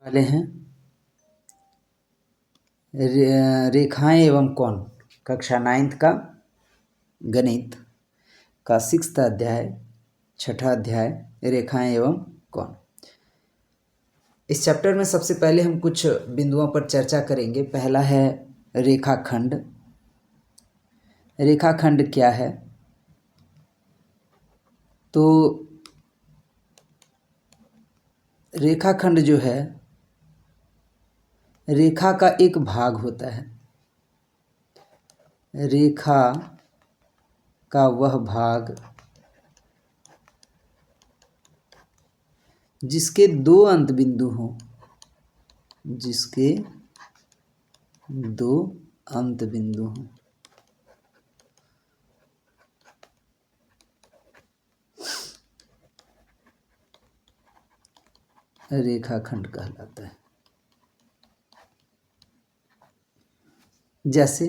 वाले हैं रेखाएं एवं कोण, कक्षा 9th का गणित का 6th अध्याय, 6ठा अध्याय रेखाएं एवं कोण। इस चैप्टर में सबसे पहले हम कुछ बिंदुओं पर चर्चा करेंगे। पहला है रेखाखंड। रेखाखंड क्या है? तो रेखाखंड जो है रेखा का एक भाग होता है। रेखा का वह भाग जिसके दो अंत बिंदु हों, जिसके दो अंत बिंदु हों। रेखाखंड कहलाता है। जैसे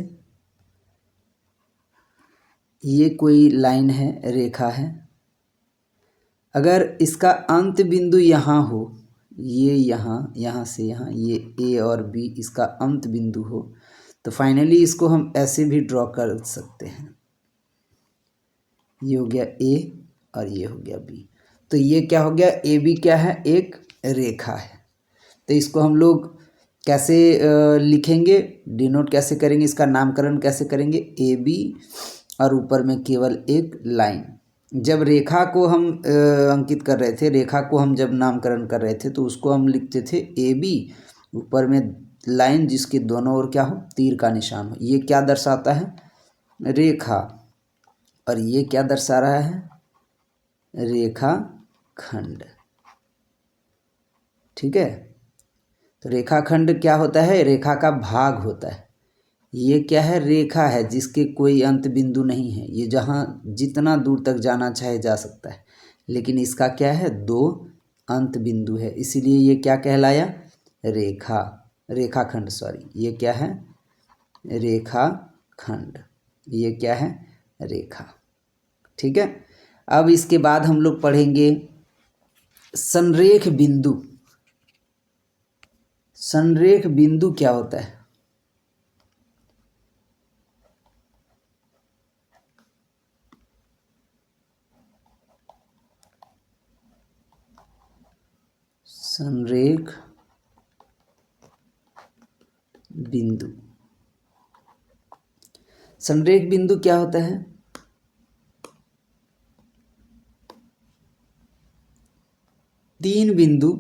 ये कोई लाइन है, रेखा है, अगर इसका अंत बिंदु यहाँ हो, ये यहाँ से यहाँ, ये ए और बी इसका अंत बिंदु हो, तो फाइनली इसको हम ऐसे भी ड्रॉ कर सकते हैं। ये हो गया ए और ये हो गया बी। तो ये क्या हो गया? ए बी क्या है? एक रेखा है। तो इसको हम लोग कैसे लिखेंगे, डिनोट कैसे करेंगे, इसका नामकरण कैसे करेंगे? ए बी और ऊपर में केवल एक लाइन। जब रेखा को हम अंकित कर रहे थे, रेखा को हम जब नामकरण कर रहे थे, तो उसको हम लिखते थे ए बी, ऊपर में लाइन जिसके दोनों ओर क्या हो? तीर का निशान हो। ये क्या दर्शाता है? रेखा। और ये क्या दर्शा रहा है? रेखाखंड। ठीक है। तो रेखाखंड क्या होता है? रेखा का भाग होता है। ये क्या है? रेखा है जिसके कोई अंत बिंदु नहीं है। ये जहाँ जितना दूर तक जाना चाहे जा सकता है, लेकिन इसका क्या है? दो अंत बिंदु है, इसीलिए ये क्या कहलाया? रेखा, रेखाखंड। सॉरी, ये क्या है? रेखाखंड। ये क्या है? रेखा। ठीक है। अब इसके बाद हम लोग पढ़ेंगे संरेख बिंदु। संरेख बिंदु क्या होता है? संरेख बिंदु। संरेख बिंदु क्या होता है? तीन बिंदु,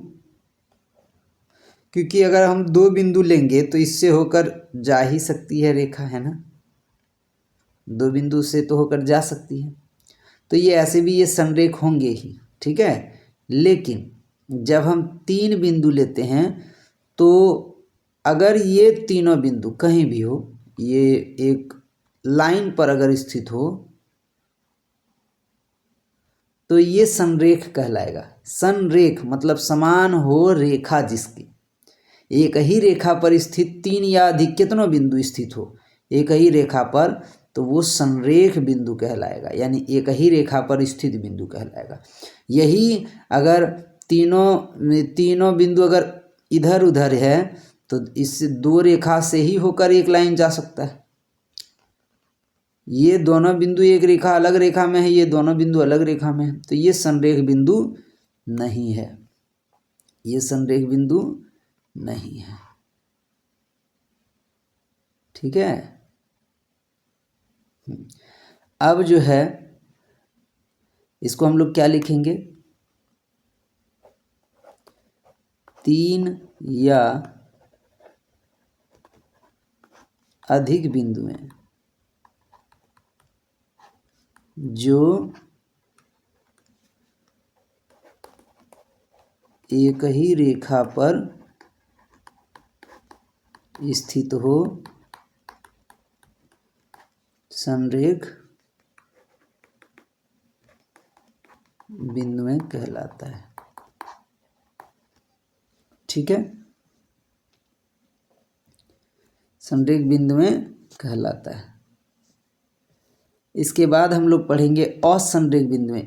क्योंकि अगर हम दो बिंदु लेंगे तो इससे होकर जा ही सकती है रेखा, है ना? दो बिंदु से तो होकर जा सकती है, तो ये ऐसे भी ये संरेख होंगे ही। ठीक है। लेकिन जब हम तीन बिंदु लेते हैं, तो अगर ये तीनों बिंदु कहीं भी हो, ये एक लाइन पर अगर स्थित हो, तो ये संरेख कहलाएगा। संरेख मतलब समान हो रेखा जिसकी, एक ही रेखा पर स्थित तीन या अधिक कितनों बिंदु स्थित हो एक ही रेखा पर, तो वो संरेख बिंदु कहलाएगा, यानी एक ही रेखा पर स्थित बिंदु कहलाएगा। यही अगर तीनों बिंदु अगर इधर उधर है, तो इस दो रेखा से ही होकर एक लाइन जा सकता है। ये दोनों बिंदु एक रेखा अलग रेखा में है, ये दोनों बिंदु अलग रेखा में है, तो ये संरेख बिंदु नहीं है। ये संरेख बिंदु नहीं है। ठीक है। अब जो है इसको हम लोग क्या लिखेंगे? तीन या अधिक बिंदुएं जो एक ही रेखा पर स्थित हो, संरेख बिंदुएं कहलाता है। ठीक है। संरेख बिंदुएं कहलाता है। इसके बाद हम लोग पढ़ेंगे असंरेख बिंदुएं।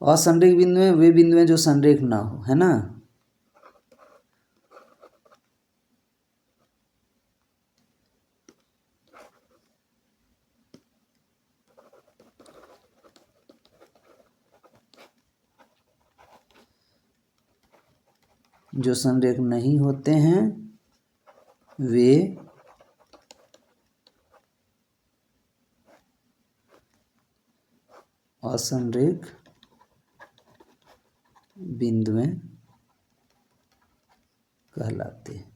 असंरेख बिंदु में वे बिंदु हैं जो संरेख ना हो, है ना। जो संरेख नहीं होते हैं वे असंरेख बिंदुएं कहलाते हैं।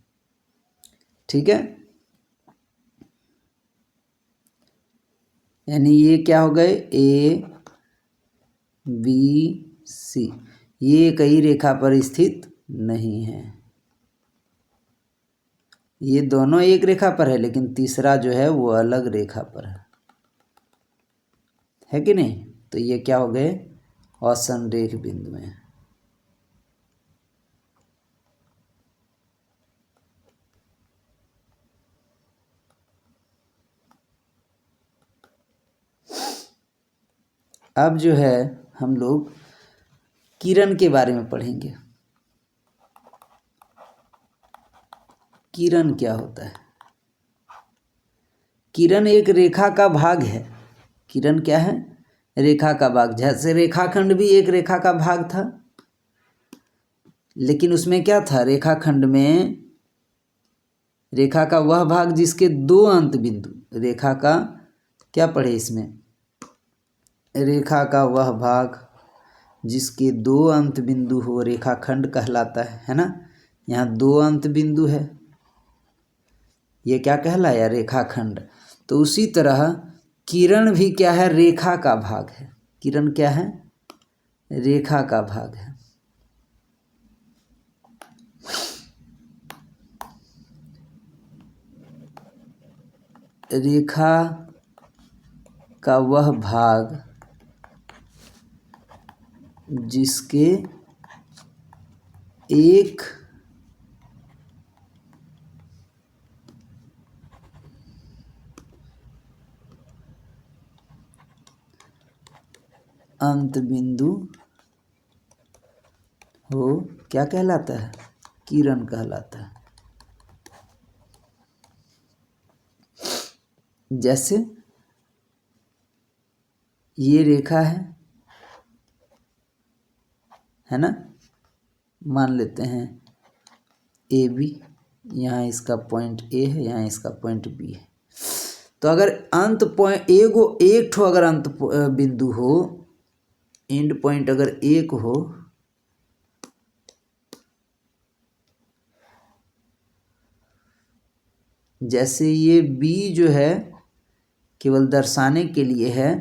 ठीक है, यानी ये क्या हो गए, ए बी सी, ये कई रेखा पर स्थित नहीं है। ये दोनों एक रेखा पर है लेकिन तीसरा जो है वो अलग रेखा पर है कि नहीं। तो ये क्या हो गए, असंरेख बिंदुएं। अब जो है हम लोग किरण के बारे में पढ़ेंगे। किरण क्या होता है। किरण एक रेखा का भाग है। किरण क्या है, रेखा का भाग। जैसे रेखाखंड भी एक रेखा का भाग था, लेकिन उसमें क्या था, रेखाखंड में रेखा का वह भाग जिसके दो अंत बिंदु, रेखा का क्या पढ़े इसमें, रेखा का वह भाग जिसके दो अंत बिंदु हो रेखाखंड कहलाता है ना। यहाँ दो अंत बिंदु है, ये क्या कहलाया, रेखाखंड। तो उसी तरह किरण भी क्या है, रेखा का भाग है। किरण क्या है, रेखा का भाग है। रेखा का वह भाग जिसके एक अंत बिंदु हो क्या कहलाता है, किरण कहलाता है। जैसे ये रेखा है ना, मान लेते हैं ए बी, यहाँ इसका पॉइंट ए है, यहाँ इसका पॉइंट बी है। तो अगर अंत पॉइंट एक ठो अगर अंत बिंदु हो, एंड पॉइंट अगर एक हो, जैसे ये बी जो है केवल दर्शाने के लिए है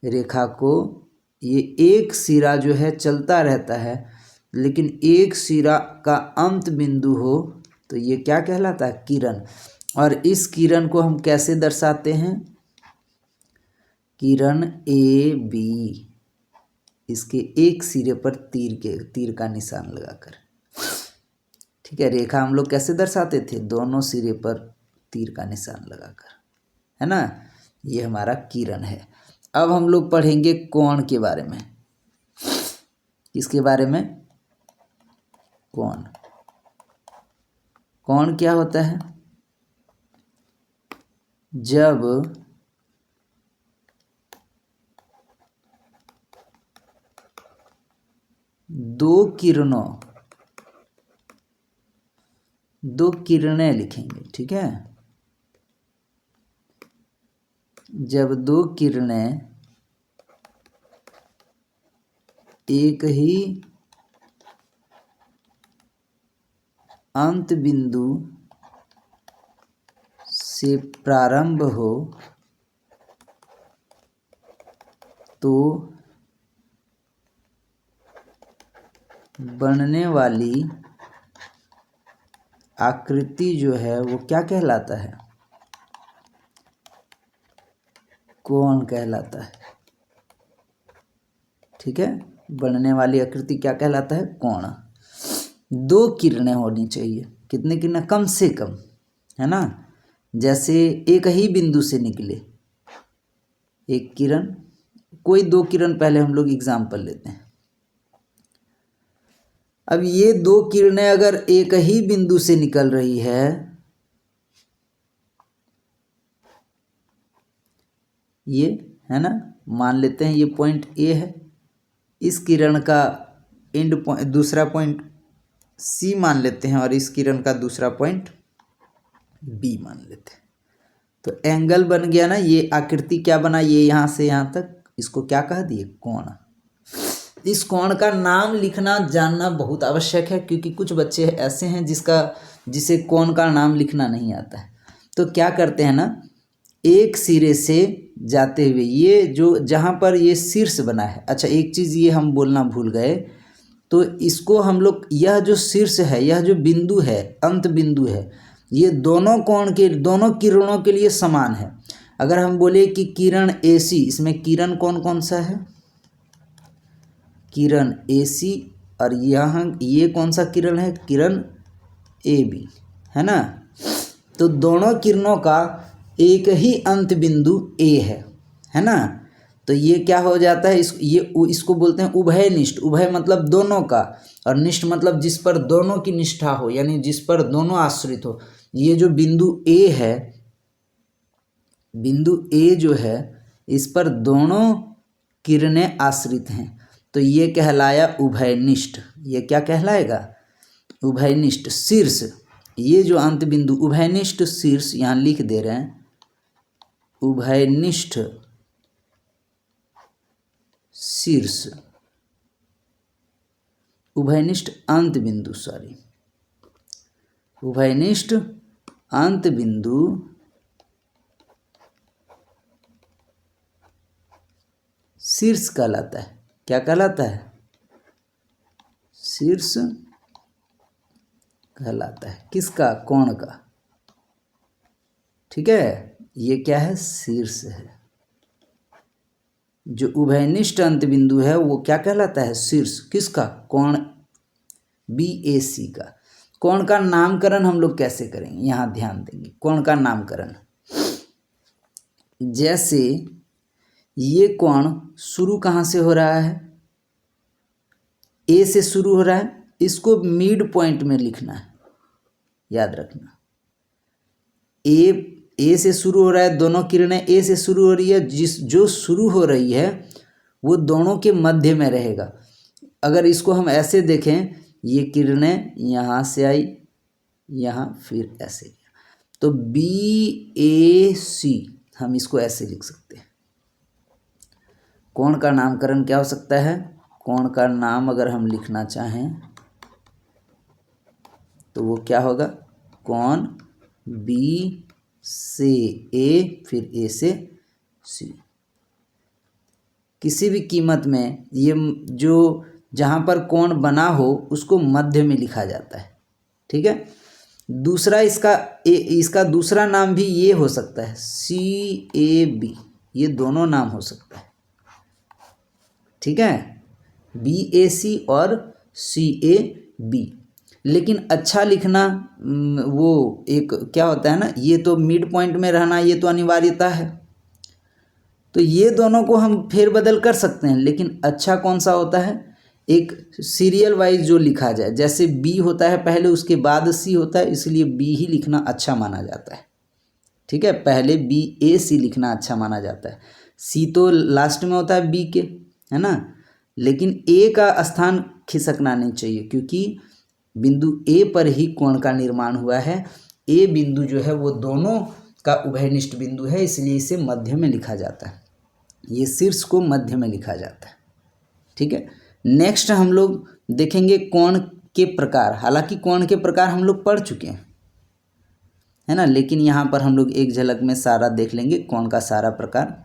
रेखा को, ये एक सिरा जो है चलता रहता है, लेकिन एक सिरा का अंत बिंदु हो तो ये क्या कहलाता है, किरण। और इस किरण को हम कैसे दर्शाते हैं, किरण ए बी, इसके एक सिरे पर तीर का निशान लगाकर। ठीक है, रेखा हम लोग कैसे दर्शाते थे, दोनों सिरे पर तीर का निशान लगाकर, है ना। ये हमारा किरण है। अब हम लोग पढ़ेंगे कोण के बारे में। किसके बारे में, कोण। कोण क्या होता है, जब दो किरणें लिखेंगे, ठीक है। जब दो किरणें एक ही अंत बिंदु से प्रारंभ हो तो बनने वाली आकृति जो है वो क्या कहलाता है, कोण कहलाता है। ठीक है, बनने वाली आकृति क्या कहलाता है, कोण। दो किरणें होनी चाहिए, कितने किरणें, कम से कम, है ना। जैसे एक ही बिंदु से निकले, एक किरण कोई दो किरण पहले हम लोग एग्जाम्पल लेते हैं। अब ये दो किरणें अगर एक ही बिंदु से निकल रही है, ये है ना, मान लेते हैं ये पॉइंट ए है, इस किरण का एंड पॉइंट दूसरा पॉइंट सी मान लेते हैं और इस किरण का दूसरा पॉइंट बी मान लेते हैं। तो एंगल बन गया ना, ये आकृति क्या बना, ये यहाँ से यहाँ तक, इसको क्या कह दिए, कोण। इस कोण का नाम लिखना जानना बहुत आवश्यक है, क्योंकि कुछ बच्चे ऐसे हैं जिसे कोण का नाम लिखना नहीं आता है। तो क्या करते हैं ना, एक सिरे से जाते हुए ये जो जहाँ पर ये शीर्ष बना है, अच्छा एक चीज़ ये हम बोलना भूल गए, तो इसको हम लोग, यह जो शीर्ष है, यह जो बिंदु है, अंत बिंदु है, ये दोनों कोण के, दोनों किरणों के लिए समान है। अगर हम बोले कि किरण AC, इसमें किरण कौन कौन सा है, किरण AC, और यहाँ ये कौन सा किरण है, किरण AB, है ना। तो दोनों किरणों का एक ही अंत बिंदु A है ना। तो ये क्या हो जाता है, इसको बोलते हैं उभयनिष्ठ। उभय मतलब दोनों का, और निष्ठ मतलब जिस पर दोनों की निष्ठा हो, यानी जिस पर दोनों आश्रित हो। ये जो बिंदु A है, बिंदु A जो है, इस पर दोनों किरणें आश्रित हैं, तो ये कहलाया उभयनिष्ठ। ये क्या कहलाएगा, उभयनिष्ठ शीर्ष। ये जो अंत बिंदु उभयनिष्ठ शीर्ष यहाँ लिख दे रहे हैं, उभयनिष्ठ शीर्ष, उभयनिष्ठ अंत बिंदु, सॉरी, उभयनिष्ठ अंत बिंदु शीर्ष कहलाता है। क्या कहलाता है, शीर्ष कहलाता है। किसका, कोण का, ठीक है। ये क्या है, शीर्ष है। जो उभयनिष्ठ अंत बिंदु है वो क्या कहलाता है, शीर्ष। किसका, कोण BAC का। कोण का नामकरण हम लोग कैसे करेंगे, यहाँ ध्यान देंगे। कोण का नामकरण, जैसे ये कोण शुरू कहाँ से हो रहा है, A से शुरू हो रहा है, इसको मिड पॉइंट में लिखना है, याद रखना। ए से शुरू हो रहा है, दोनों किरणें A से शुरू हो रही है, जो शुरू हो रही है वो दोनों के मध्य में रहेगा। अगर इसको हम ऐसे देखें, ये किरणें यहाँ से आई, यहाँ फिर ऐसे गया, तो BAC हम इसको ऐसे लिख सकते हैं। कोण का नामकरण क्या हो सकता है, कोण का नाम अगर हम लिखना चाहें तो वो क्या होगा, कोण B से A फिर A से C। किसी भी कीमत में ये जो जहाँ पर कोण बना हो उसको मध्य में लिखा जाता है, ठीक है। दूसरा इसका दूसरा नाम भी ये हो सकता है, CAB, ये दोनों नाम हो सकता है, ठीक है, BAC और CAB। लेकिन अच्छा लिखना, वो एक क्या होता है ना, ये तो मिड पॉइंट में रहना, ये तो अनिवार्यता है। तो ये दोनों को हम फेरबदल कर सकते हैं, लेकिन अच्छा कौन सा होता है, एक सीरियल वाइज जो लिखा जाए। जैसे B होता है पहले, उसके बाद C होता है, इसलिए B ही लिखना अच्छा माना जाता है, ठीक है। पहले BAC लिखना अच्छा माना जाता है। C तो लास्ट में होता है B के, है ना। लेकिन A का स्थान खिसकना नहीं चाहिए, क्योंकि बिंदु A पर ही कोण का निर्माण हुआ है। A बिंदु जो है वो दोनों का उभयनिष्ठ बिंदु है, इसलिए इसे मध्य में लिखा जाता है। ये शीर्ष को मध्य में लिखा जाता है, ठीक है। नेक्स्ट हम लोग देखेंगे कोण के प्रकार। हालांकि कोण के प्रकार हम लोग पढ़ चुके हैं, है ना, लेकिन यहाँ पर हम लोग एक झलक में सारा देख लेंगे कोण का सारा प्रकार।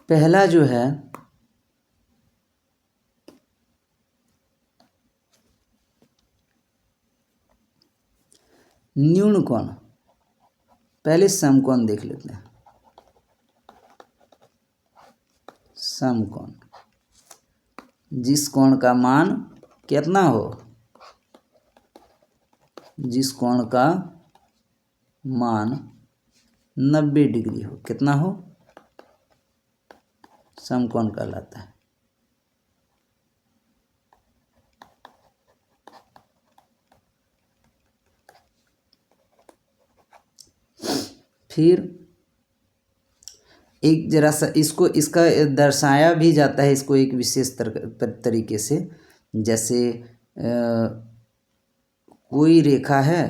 पहला जो है न्यून कोण। पहले समकोण देख लेते हैं। समकोण, जिस कोण का मान कितना हो, जिस कोण का मान 90 डिग्री हो, कितना हो, समकोण कहलाता है। फिर एक जरा सा इसको इसका दर्शाया भी जाता है इसको एक विशेष तरीके से, जैसे कोई रेखा है,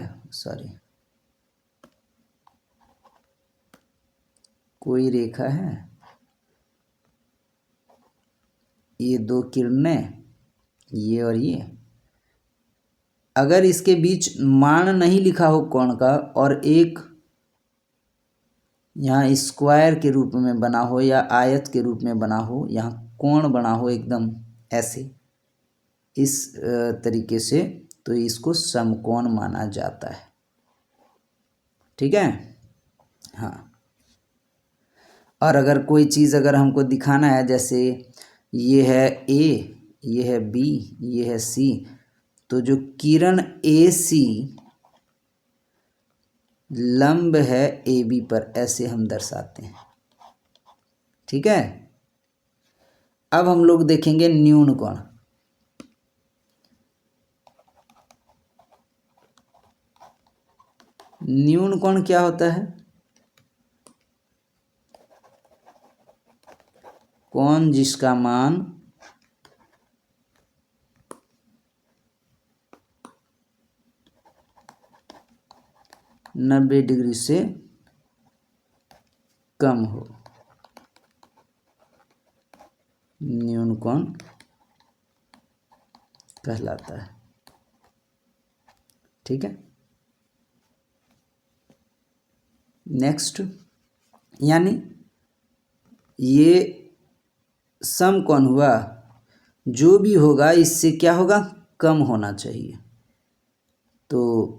कोई रेखा है, ये दो किरणें, ये और ये, अगर इसके बीच मान नहीं लिखा हो कोण का और एक यहाँ स्क्वायर के रूप में बना हो या आयत के रूप में बना हो, यहाँ कोण बना हो एकदम ऐसे इस तरीके से, तो इसको समकोण माना जाता है। ठीक है, हाँ। और अगर कोई चीज़ अगर हमको दिखाना है, जैसे ये है ए, ये है बी, ये है सी, तो जो किरण ए सी लंब है ए बी पर, ऐसे हम दर्शाते हैं। ठीक है, अब हम लोग देखेंगे न्यून कोण। न्यून कोण क्या होता है? कोण जिसका मान 90 डिग्री से कम हो, न्यून कोण कहलाता है। ठीक है, नेक्स्ट, यानी ये समकोण हुआ, जो भी होगा इससे क्या होगा, कम होना चाहिए। तो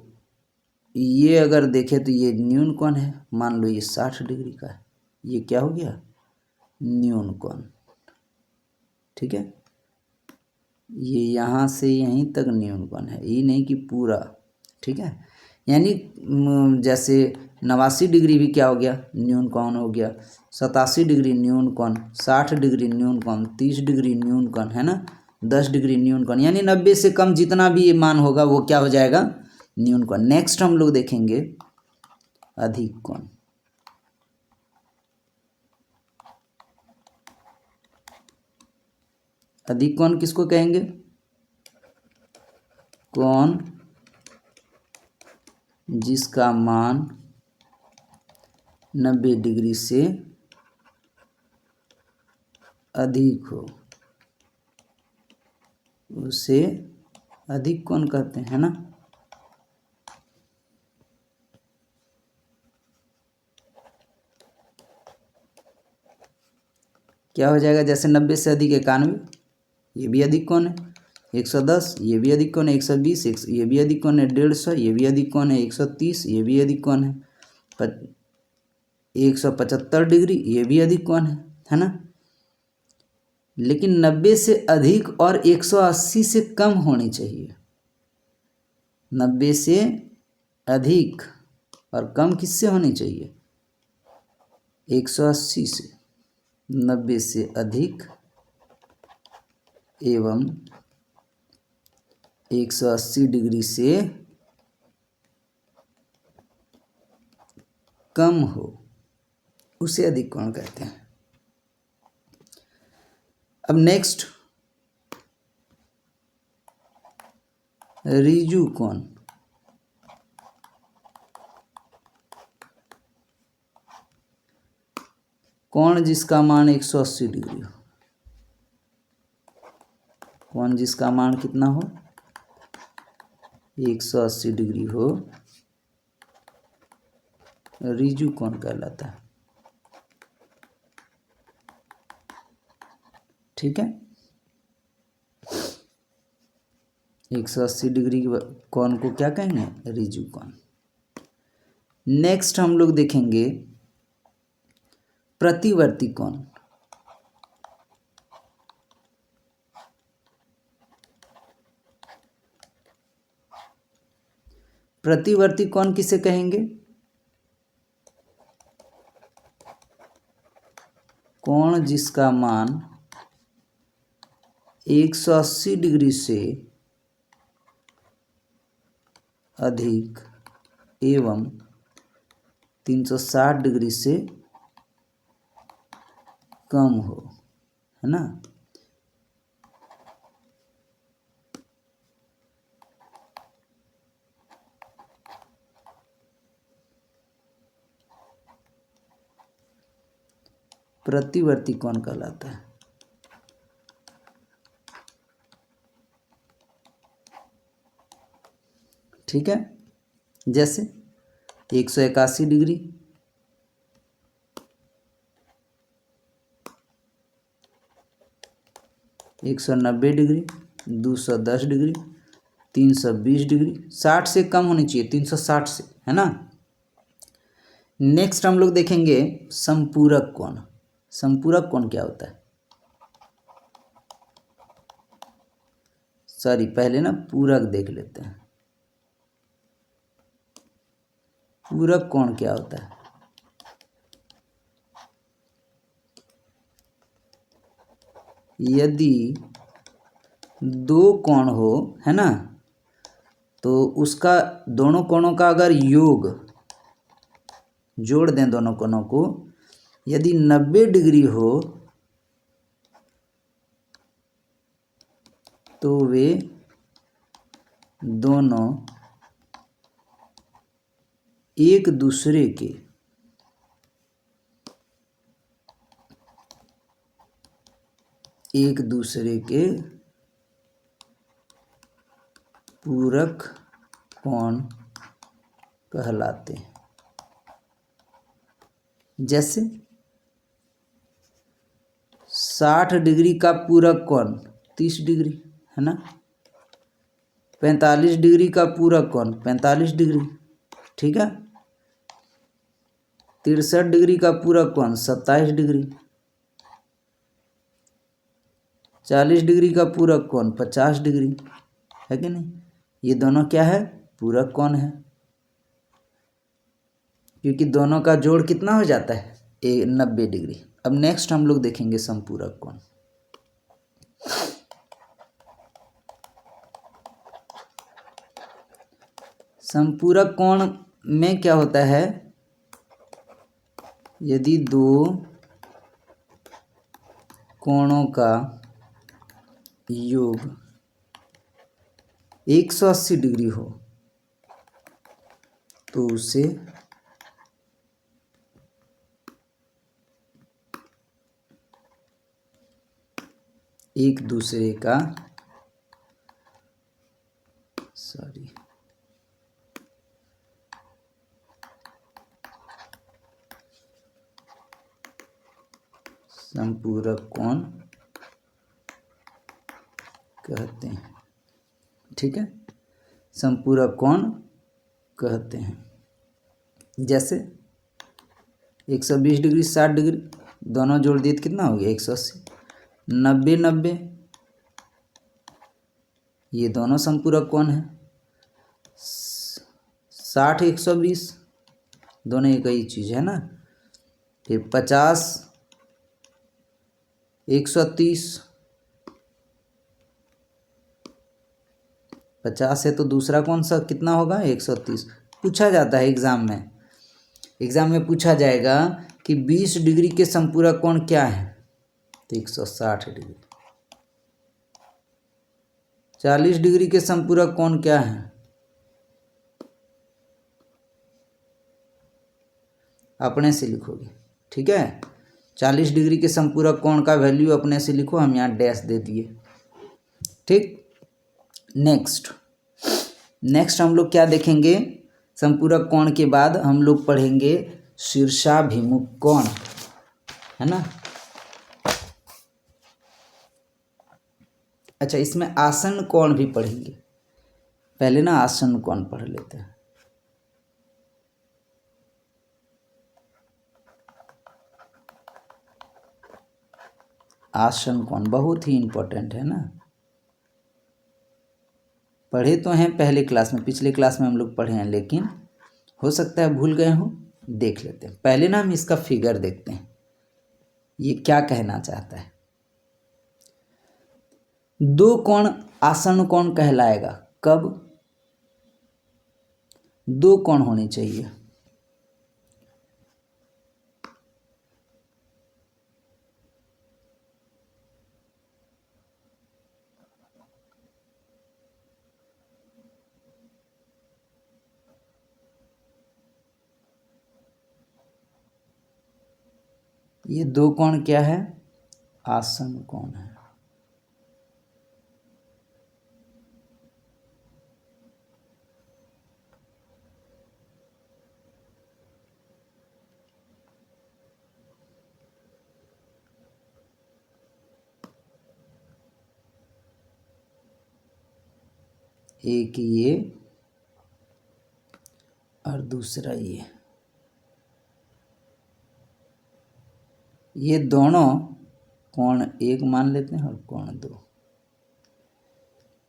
ये अगर देखें तो ये न्यून कोण है, मान लो ये 60 डिग्री का है, ये क्या हो गया, न्यून कोण। ठीक है, ये यहाँ से यहीं तक न्यून कोण है, ये नहीं कि पूरा। ठीक है, यानी जैसे 89 डिग्री भी क्या हो गया, न्यून कोण हो गया, 87 डिग्री न्यून कोण, 60 डिग्री न्यून कोण, 30 डिग्री न्यून कोण, है ना, 10 डिग्री न्यून कोण, यानी 90 से कम जितना भी ये मान होगा वो क्या हो जाएगा, न्यून कोण। नेक्स्ट हम लोग देखेंगे अधिक कोण। अधिक कोण किसको कहेंगे, कोण जिसका मान 90 डिग्री से अधिक हो, उसे अधिक कोण कहते हैं, है ना। क्या हो जाएगा, जैसे 90 से अधिक 91, ये भी अधिक कोण है, 110, ये भी अधिक कोण है, 120, ये भी अधिक कोण है, 150, ये भी अधिक कोण है, 130, ये भी अधिक कोण है, 175 डिग्री, ये भी अधिक कोण है ना। लेकिन 90 से अधिक और 180 से कम होनी चाहिए। 90 से अधिक और कम किससे होनी चाहिए, 180 से। 90 से अधिक एवं 180 डिग्री से कम हो, उसे अधिक कोण कहते हैं। अब नेक्स्ट, ऋजु कोण। कोण जिसका मान 180 डिग्री हो, कोण जिसका मान कितना हो, 180 डिग्री हो, ऋजु कोण कहलाता है। ठीक है, 180 डिग्री कोण को क्या कहेंगे, ऋजु कोण। नेक्स्ट हम लोग देखेंगे प्रतिवर्ती कोण। प्रतिवर्ती कोण किसे कहेंगे? कोण जिसका मान 180 डिग्री से अधिक एवं 360 डिग्री से कम हो, है ना। प्रतिवर्ती कोण कहलाता है। ठीक है, जैसे 181 डिग्री, 190 डिग्री, 210 डिग्री, 320 डिग्री, 60 से कम होनी चाहिए, 360 से, है ना। नेक्स्ट हम लोग देखेंगे संपूरक कोण। संपूरक कोण क्या होता है? सॉरी, पहले ना पूरक देख लेते हैं। पूरक कोण क्या होता है? यदि दो कोण हो, है ना, तो उसका दोनों कोणों का अगर योग जोड़ दें दोनों कोणों को, यदि 90 डिग्री हो तो वे दोनों एक दूसरे के पूरक कोण कहलाते हैं। जैसे 60 डिग्री का पूरक कोण 30 डिग्री, है ना। 45 डिग्री का पूरक कोण 45 डिग्री, ठीक है। 63 डिग्री का पूरक कोण 27 डिग्री, 40 डिग्री का पूरक कोण 50 डिग्री, है कि नहीं। ये दोनों क्या है? पूरक कोण है, क्योंकि दोनों का जोड़ कितना हो जाता है? 90 डिग्री। अब नेक्स्ट हम लोग देखेंगे संपूरक कोण। संपूरक कोण में क्या होता है? यदि दो कोणों का योग 180 डिग्री हो तो उसे एक दूसरे का संपूरक कोण कहते हैं। ठीक है, संपूरक कोण कहते हैं। जैसे 120 डिग्री 60 डिग्री दोनों जोड़ दिए तो कितना हो गया? 180। 90 90 ये दोनों संपूरक कोण है। 60 120 दोनों एक ही चीज़ है ना। फिर 50 130, 50 है तो दूसरा कौन सा कितना होगा? 130। पूछा जाता है एग्ज़ाम में पूछा जाएगा कि 20 डिग्री के संपूरक कोण क्या है? तो 160 डिग्री। 40 डिग्री के संपूरक कोण क्या है? अपने से लिखोगे, ठीक है। 40 डिग्री के संपूरक कोण का वैल्यू अपने से लिखो, हम यहाँ डैश दे दिए, ठीक। नेक्स्ट हम लोग क्या देखेंगे? संपूरक कोण के बाद हम लोग पढ़ेंगे शीर्षाभिमुख कोण, है ना। अच्छा, इसमें आसन्न कोण भी पढ़ेंगे। पहले ना आसन्न कोण पढ़ लेते हैं। आसन्न कोण बहुत ही इंपॉर्टेंट है ना। पढ़े तो हैं पहले क्लास में, पिछले क्लास में हम लोग पढ़े हैं, लेकिन हो सकता है भूल गए हों। देख लेते हैं। पहले ना हम इसका फिगर देखते हैं, ये क्या कहना चाहता है। दो कोण आसन कोण कहलाएगा कब? दो कोण होने चाहिए। ये दो कोण क्या है? आसन कोण है। एक ये और दूसरा ये दोनों कोण एक मान लेते हैं और कोण दो।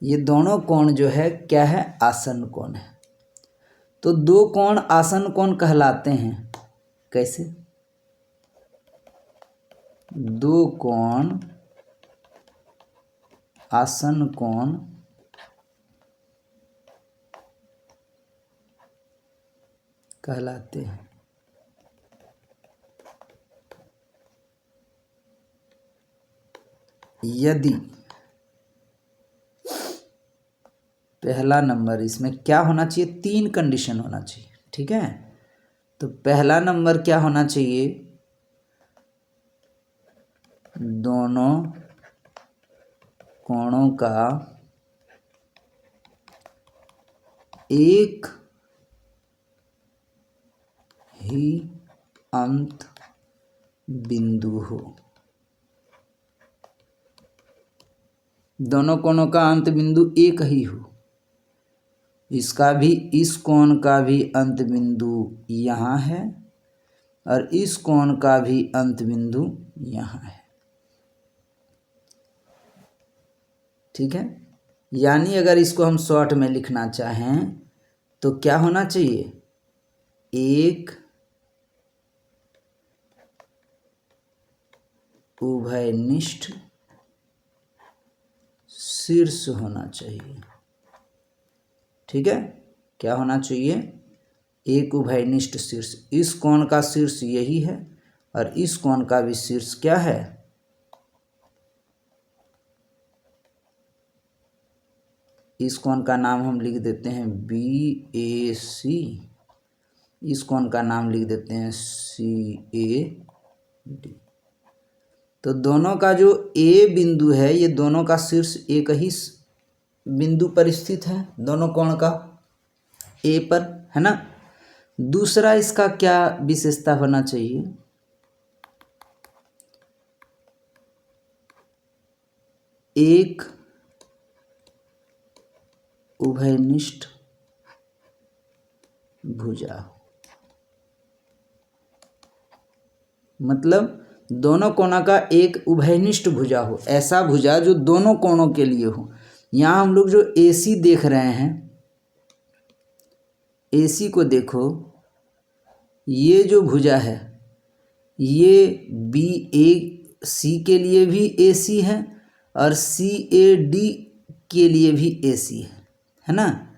ये दोनों कोण जो है क्या है? आसन कोण है। तो दो कोण आसन कोण कहलाते हैं। कैसे? दो कोण आसन कोण कहलाते हैं। यदि पहला नंबर, इसमें क्या होना चाहिए? तीन कंडीशन होना चाहिए, ठीक है। तो पहला नंबर क्या होना चाहिए? दोनों कोणों का एक ही अंत बिंदु हो। दोनों कोणों का अंत बिंदु एक ही हो। इसका भी, इस कोण का भी अंत बिंदु यहाँ है और इस कोण का भी अंत बिंदु यहाँ है, ठीक है। यानी अगर इसको हम शॉर्ट में लिखना चाहें तो क्या होना चाहिए? एक उभयनिष्ठ शीर्ष होना चाहिए, ठीक है। क्या होना चाहिए? एक उभयनिष्ठ शीर्ष। इस कोण का शीर्ष यही है और इस कोण का भी शीर्ष क्या है? इस कोण का नाम हम लिख देते हैं BAC, इस कोण का नाम लिख देते हैं CAD। तो दोनों का जो A बिंदु है, ये दोनों का शीर्ष एक ही बिंदु पर स्थित है, दोनों कोण का A पर, है ना। दूसरा इसका क्या विशेषता होना चाहिए? एक उभयनिष्ठ भुजा। मतलब दोनों कोणों का एक उभयनिष्ठ भुजा हो, ऐसा भुजा जो दोनों कोणों के लिए हो। यहाँ हम लोग जो AC देख रहे हैं, AC को देखो, ये जो भुजा है ये BAC के लिए भी AC है और CAD के लिए भी AC है ना।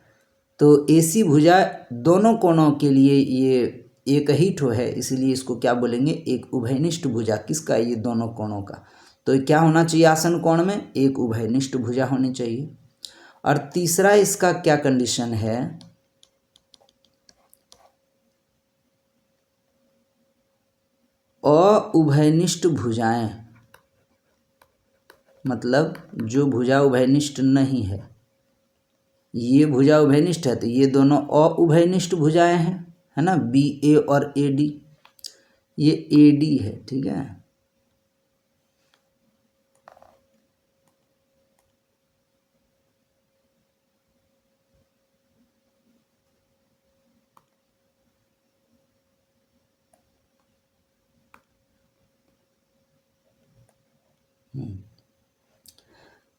तो AC भुजा दोनों कोणों के लिए ये एक ही ठो है, इसीलिए इसको क्या बोलेंगे? एक उभयनिष्ठ भुजा। किसका? ये दोनों कोणों का। तो क्या होना चाहिए आसन कोण में? एक उभयनिष्ठ भुजा होनी चाहिए। और तीसरा इसका क्या कंडीशन है? अउभयनिष्ठ भुजाएं, मतलब जो भुजा उभयनिष्ठ नहीं है। ये भुजा उभयनिष्ठ है तो ये दोनों अउभयनिष्ठ भुजाएं हैं, है ना। BA और AD, ये AD है, ठीक है।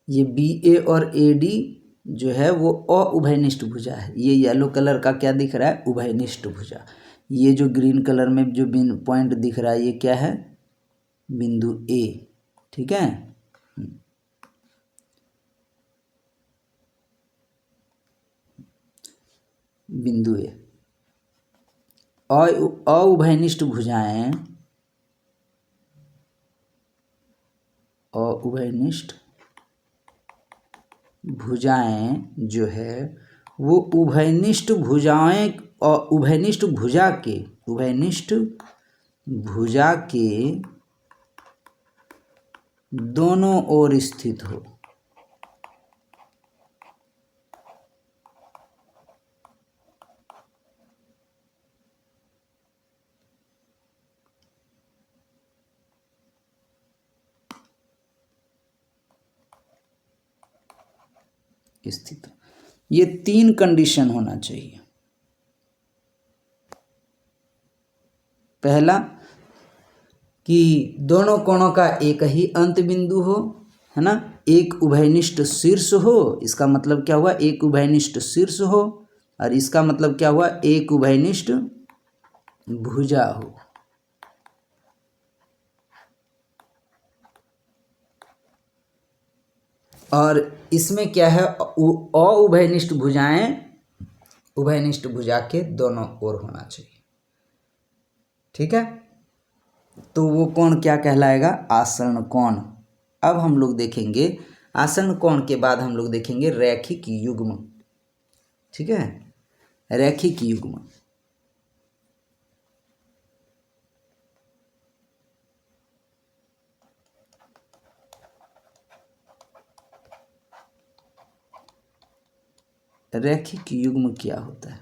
ये BA और AD जो है वो अउभयनिष्ठ भुजा है। ये येलो कलर का क्या दिख रहा है? उभयनिष्ठ भुजा। ये जो ग्रीन कलर में जो पॉइंट दिख रहा है ये क्या है? बिंदु ए। ठीक है, बिंदु ए। अउभयनिष्ठ भुजाएं, अउभयनिष्ठ भुजाएं जो है वो उभयनिष्ठ भुजाएं और उभयनिष्ठ भुजा के, उभयनिष्ठ भुजा के दोनों ओर स्थित हो। स्थित, ये 3 कंडीशन होना चाहिए। पहला कि दोनों कोणों का एक ही अंत बिंदु हो, है ना, एक उभयनिष्ठ शीर्ष हो। इसका मतलब क्या हुआ? एक उभयनिष्ठ शीर्ष हो। और इसका मतलब क्या हुआ? एक उभयनिष्ठ भुजा हो। और इसमें क्या है? अउभयनिष्ठ भुजाएं उभयनिष्ठ भुजा के दोनों ओर होना चाहिए। ठीक है, तो वो कोण क्या कहलाएगा? आसरण कोण। अब हम लोग देखेंगे आसरण कोण के बाद हम लोग देखेंगे रैखिक युग्म। ठीक है, रैखिक युग्म। रैखिक युग्म क्या होता है?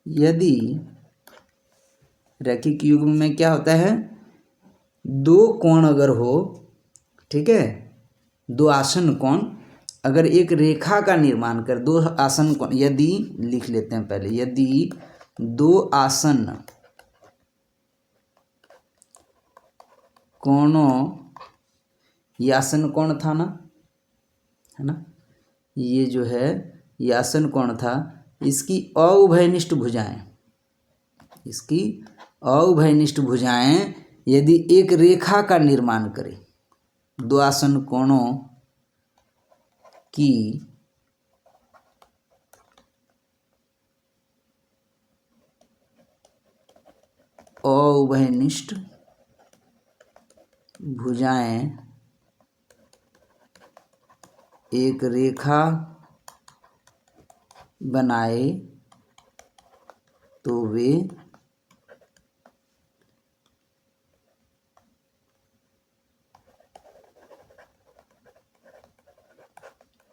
यदि रैखिक युग्म में क्या होता है? दो कोण अगर हो, ठीक है, दो आसन कोण अगर एक रेखा का निर्माण कर, दो आसन कोण, यदि लिख लेते हैं पहले, यदि दो आसन कोणों, ये आसन कोण था ना, है ना, ये जो है ये आसन कोण था। इसकी अउभयनिष्ठ भुजाएं, इसकी अउभयनिष्ठ भुजाएं यदि एक रेखा का निर्माण करें, दो आसन कोणों की अउभयनिष्ठ भुजाएं एक रेखा बनाए तो वे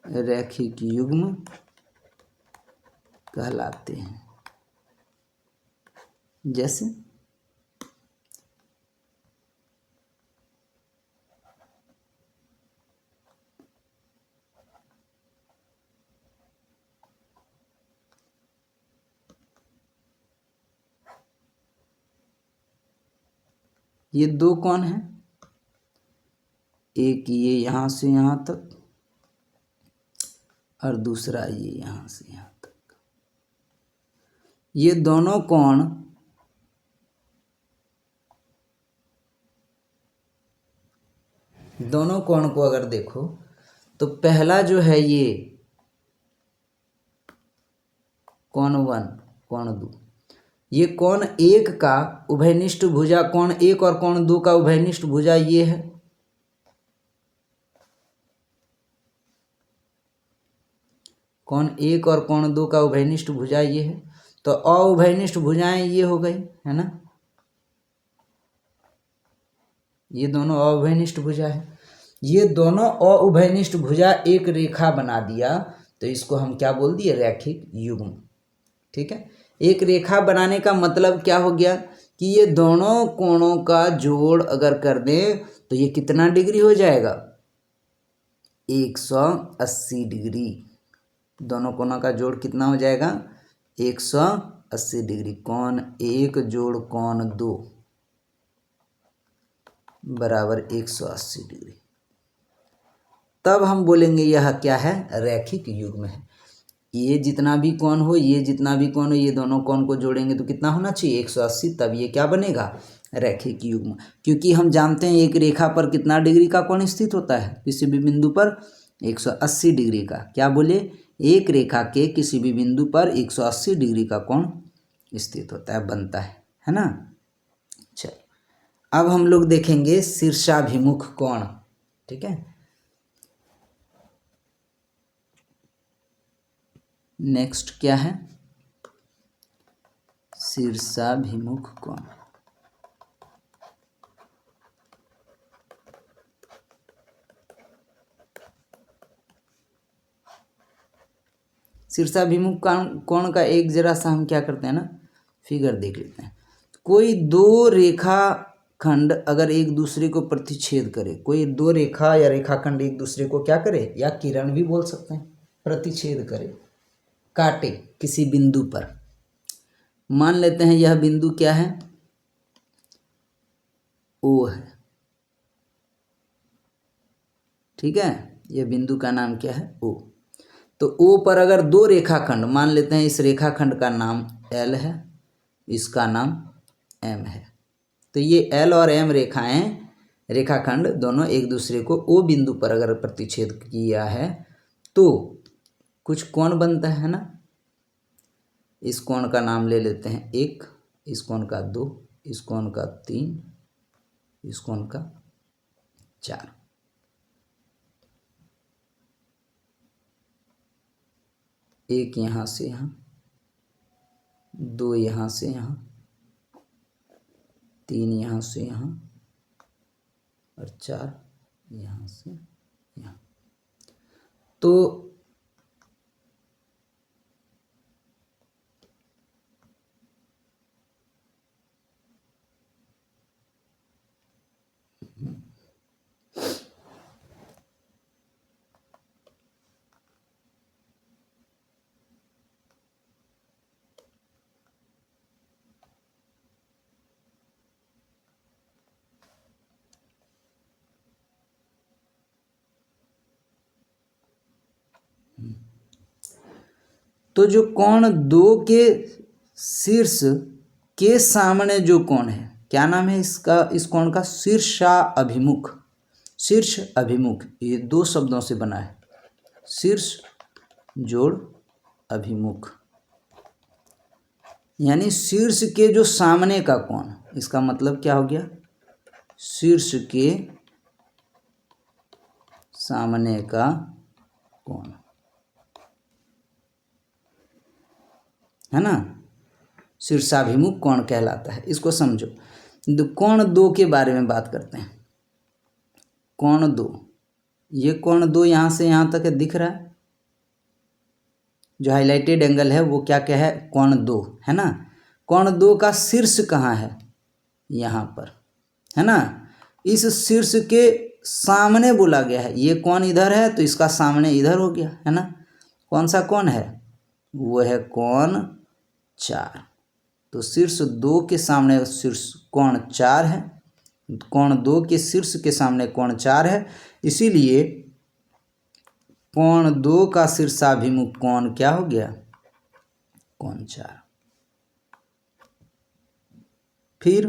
रैखिक युग्म कहलाते हैं। जैसे ये दो कोण हैं, एक ये यहाँ से यहाँ तक और दूसरा ये यहाँ से यहाँ तक। ये दोनों कोण को अगर देखो तो पहला जो है ये कोण 1, कोण 2, ये कोण 1 का उभयनिष्ठ भुजा, कोण 1 और कोण 2 का उभयनिष्ठ भुजा ये है। कोण 1 और कोण 2 का उभयनिष्ठ भुजा ये है। तो अउभयनिष्ठ भुजाएं ये हो गई, है ना, ये दोनों अउभयनिष्ठ भुजा है। ये दोनों अउभयनिष्ठ भुजा एक रेखा बना दिया तो इसको हम क्या बोल दिए? रैखिक युग्म। ठीक है, एक रेखा बनाने का मतलब क्या हो गया कि ये दोनों कोणों का जोड़ अगर कर दें तो ये कितना डिग्री हो जाएगा? 180 डिग्री। दोनों कोणों का जोड़ कितना हो जाएगा? 180 180 डिग्री। कौन 1 जोड़ कौन 2 बराबर 180 डिग्री। तब हम बोलेंगे यह क्या है, रैखिक युग्म है। ये जितना भी कोण हो, ये जितना भी कोण हो, ये दोनों कोण को जोड़ेंगे तो कितना होना चाहिए, 180। तब ये क्या बनेगा, रैखिक युग्म। क्योंकि हम जानते हैं एक रेखा पर कितना डिग्री का कोण स्थित होता है, किसी भी बिंदु पर 180 डिग्री का। क्या बोले, एक रेखा के किसी भी बिंदु पर 180 डिग्री का कोण स्थित होता है, बनता है ना। चलिए अब हम लोग देखेंगे शीर्षाभिमुख कोण। ठीक है, नेक्स्ट क्या है, शीर्षाभिमुख कोण। शीर्षाभिमुख कोण का एक जरा सा हम क्या करते हैं ना, फिगर देख लेते हैं। कोई दो रेखा खंड अगर एक दूसरे को प्रतिच्छेद करे, कोई दो रेखा या रेखाखंड एक दूसरे को क्या करे, या किरण भी बोल सकते हैं, प्रतिच्छेद करे, काटे किसी बिंदु पर। मान लेते हैं यह बिंदु क्या है, ओ है। ठीक है, यह बिंदु का नाम क्या है, ओ। तो ओ पर अगर दो रेखाखंड, मान लेते हैं इस रेखाखंड का नाम एल है, इसका नाम एम है। तो ये एल और एम रेखाखंड दोनों एक दूसरे को ओ बिंदु पर अगर प्रतिच्छेद किया है तो कुछ कोण बनता है ना। इस कोण का नाम ले लेते हैं 1, इस कोण का 2, इस कोण का 3, इस कोण का 4। एक यहाँ से यहाँ, 2 यहाँ से यहाँ, 3 यहाँ से यहाँ और 4 यहाँ से यहाँ। तो जो कोण 2 के शीर्ष के सामने जो कोण है, क्या नाम है इसका, इस कोण का, शीर्षाभिमुख। शीर्ष अभिमुख, ये 2 शब्दों से बना है, शीर्ष जोड़ अभिमुख, यानी शीर्ष के जो सामने का कोण। इसका मतलब क्या हो गया, शीर्ष के सामने का कोण, है ना, शीर्षाभिमुख कोण कहलाता है। इसको समझो। कोण 2 के बारे में बात करते हैं। कोण 2, ये कोण 2 यहाँ से यहाँ तक दिख रहा है, जो हाईलाइटेड एंगल है वो क्या क्या है, कोण 2 है ना। कोण 2 का शीर्ष कहाँ है, यहाँ पर, है ना। इस शीर्ष के सामने बोला गया है, ये कोण इधर है तो इसका सामने इधर हो गया, है ना। कौन सा कोण है, वो है कोण 4। तो शीर्ष 2 के सामने शीर्ष कोण 4 है, कोण 2 के शीर्ष के सामने कोण 4 है, इसीलिए कोण 2 का शीर्षाभिमुख कोण क्या हो गया, कोण 4। फिर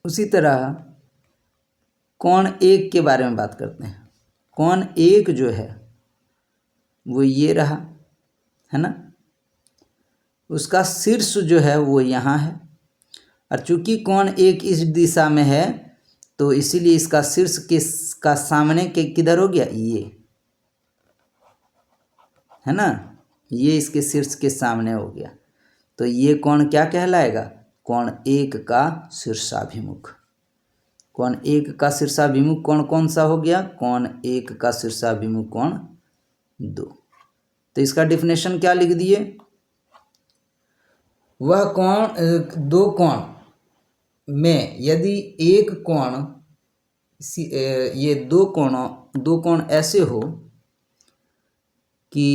उसी तरह कोण 1 के बारे में बात करते हैं। कोण 1 जो है वो ये रहा, है ना, उसका शीर्ष जो है वो यहाँ है, और चूंकि कोण 1 इस दिशा में है तो इसीलिए इसका शीर्ष का सामने के किधर हो गया, ये, है ना, ये इसके शीर्ष के सामने हो गया। तो ये कोण क्या कहलाएगा, कोण 1 का शीर्षाभिमुख। कोण 1 का शीर्षाभिमुख कोण कौन सा हो गया, कोण 1 का शीर्षाभिमुख कोण 2। तो इसका डिफिनेशन क्या लिख दिए, वह कोण 2 कोण में यदि एक कोण, ये 2 कोण ऐसे हो कि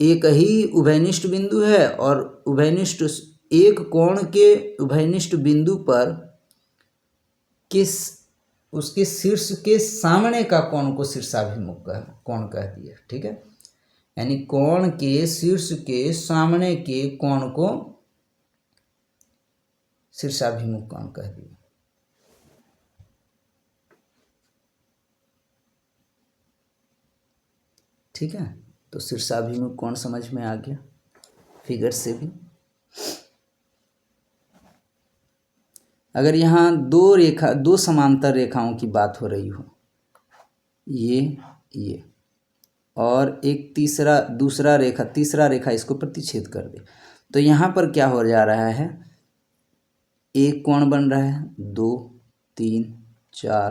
एक ही उभयनिष्ठ बिंदु है और उभयनिष्ठ एक कोण के उभयनिष्ठ बिंदु पर किस उसके शीर्ष के सामने का कोण को शीर्षाभिमुख कोण कह दिया। ठीक है, यानी कोण के शीर्ष के सामने के कोण को शीर्षाभिमुख कोण कह दिया। ठीक है, तो शीर्षाभिमुख कोण समझ में आ गया फिगर से भी। अगर यहाँ दो समांतर रेखाओं की बात हो रही हो, ये और एक तीसरा रेखा इसको प्रतिच्छेद कर दे, तो यहाँ पर क्या हो जा रहा है, एक कोण बन रहा है 2 3 4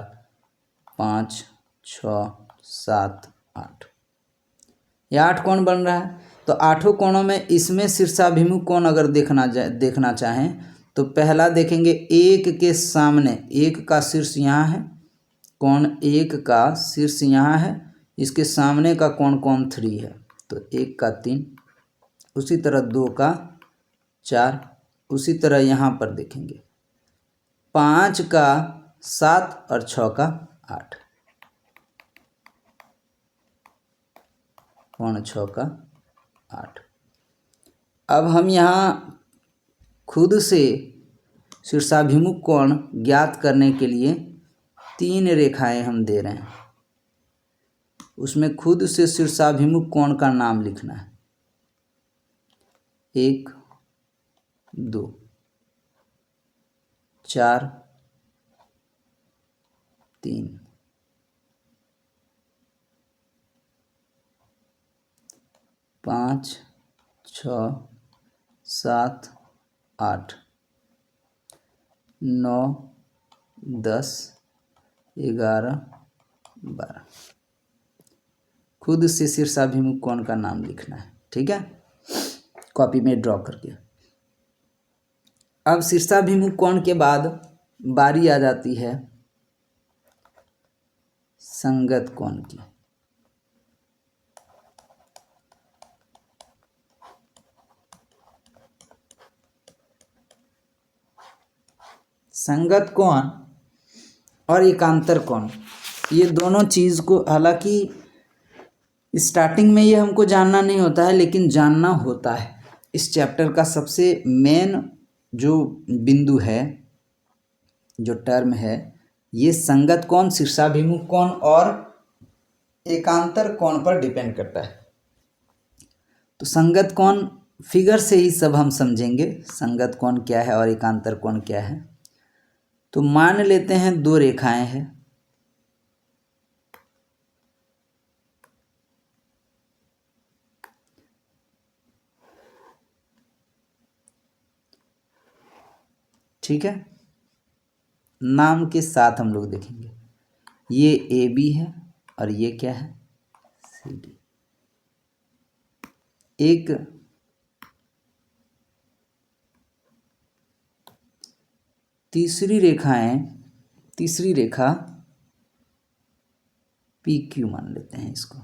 5 6 7 8, यह 8 कोण बन रहा है। तो आठों कोणों में इसमें शीर्षाभिमुख कोण अगर देखना चाहें तो पहला देखेंगे एक के सामने, एक का शीर्ष यहाँ है, कोण एक का शीर्ष यहाँ है, इसके सामने का कोण 3 है, तो 1 का 3, उसी तरह 2 का 4, उसी तरह यहाँ पर देखेंगे 5 का 7 और 6 का 8, कोण 6 का 8। अब हम यहाँ खुद से शीर्षाभिमुख कोण ज्ञात करने के लिए 3 रेखाएं हम दे रहे हैं, उसमें खुद से शीर्षाभिमुख कोण का नाम लिखना है। 1 2 4 3 5 6 7 8 9 10 11 12, खुद से शीर्षाभिमुख कोण का नाम लिखना है। ठीक है, कॉपी में ड्रॉ करके। अब शीर्षाभिमुख कोण के बाद बारी आ जाती है संगत कोण की। संगत कोण और एकांतर कोण, ये दोनों चीज़ को, हालांकि स्टार्टिंग में ये हमको जानना नहीं होता है, लेकिन जानना होता है। इस चैप्टर का सबसे मेन जो बिंदु है, जो टर्म है, ये संगत कोण, शीर्षाभिमुख कोण और एकांतर कोण पर डिपेंड करता है। तो संगत कोण फिगर से ही सब हम समझेंगे, संगत कोण क्या है और एकांतर कोण क्या है। तो मान लेते हैं 2 रेखाएं हैं, ठीक है, नाम के साथ हम लोग देखेंगे, ये AB है और ये क्या है, CD। एक तीसरी रेखा PQ मान लेते हैं इसको।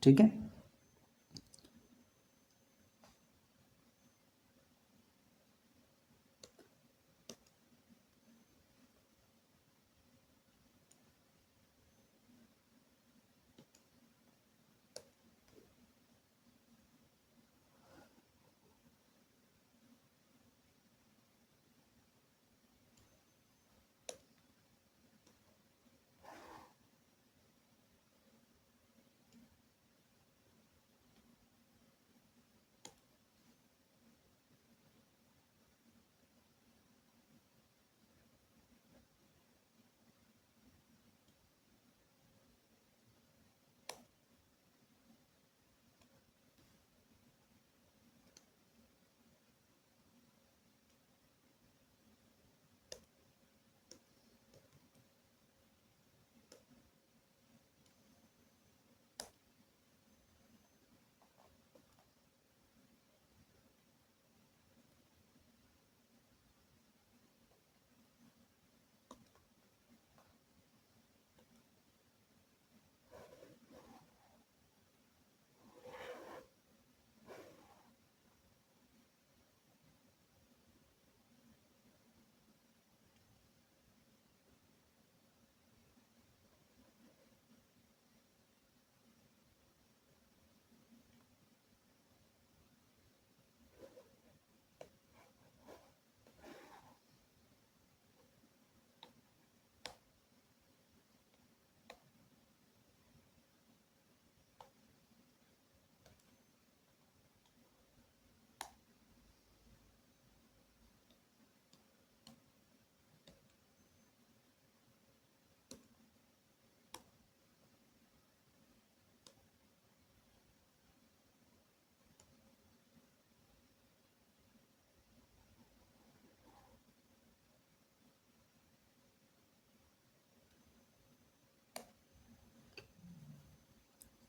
ठीक है,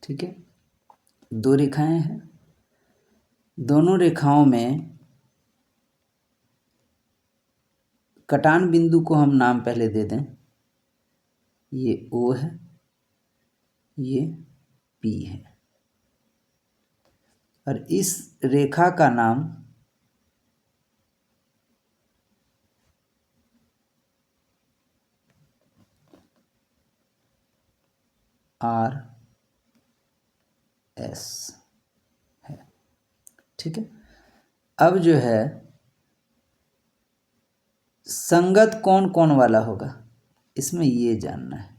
ठीक है, दो रेखाएं हैं, दोनों रेखाओं में कटान बिंदु को हम नाम पहले दे दें, ये O है, ये P है, और इस रेखा का नाम RS है। ठीक है, अब जो है संगत कौन कौन वाला होगा, इसमें ये जानना है।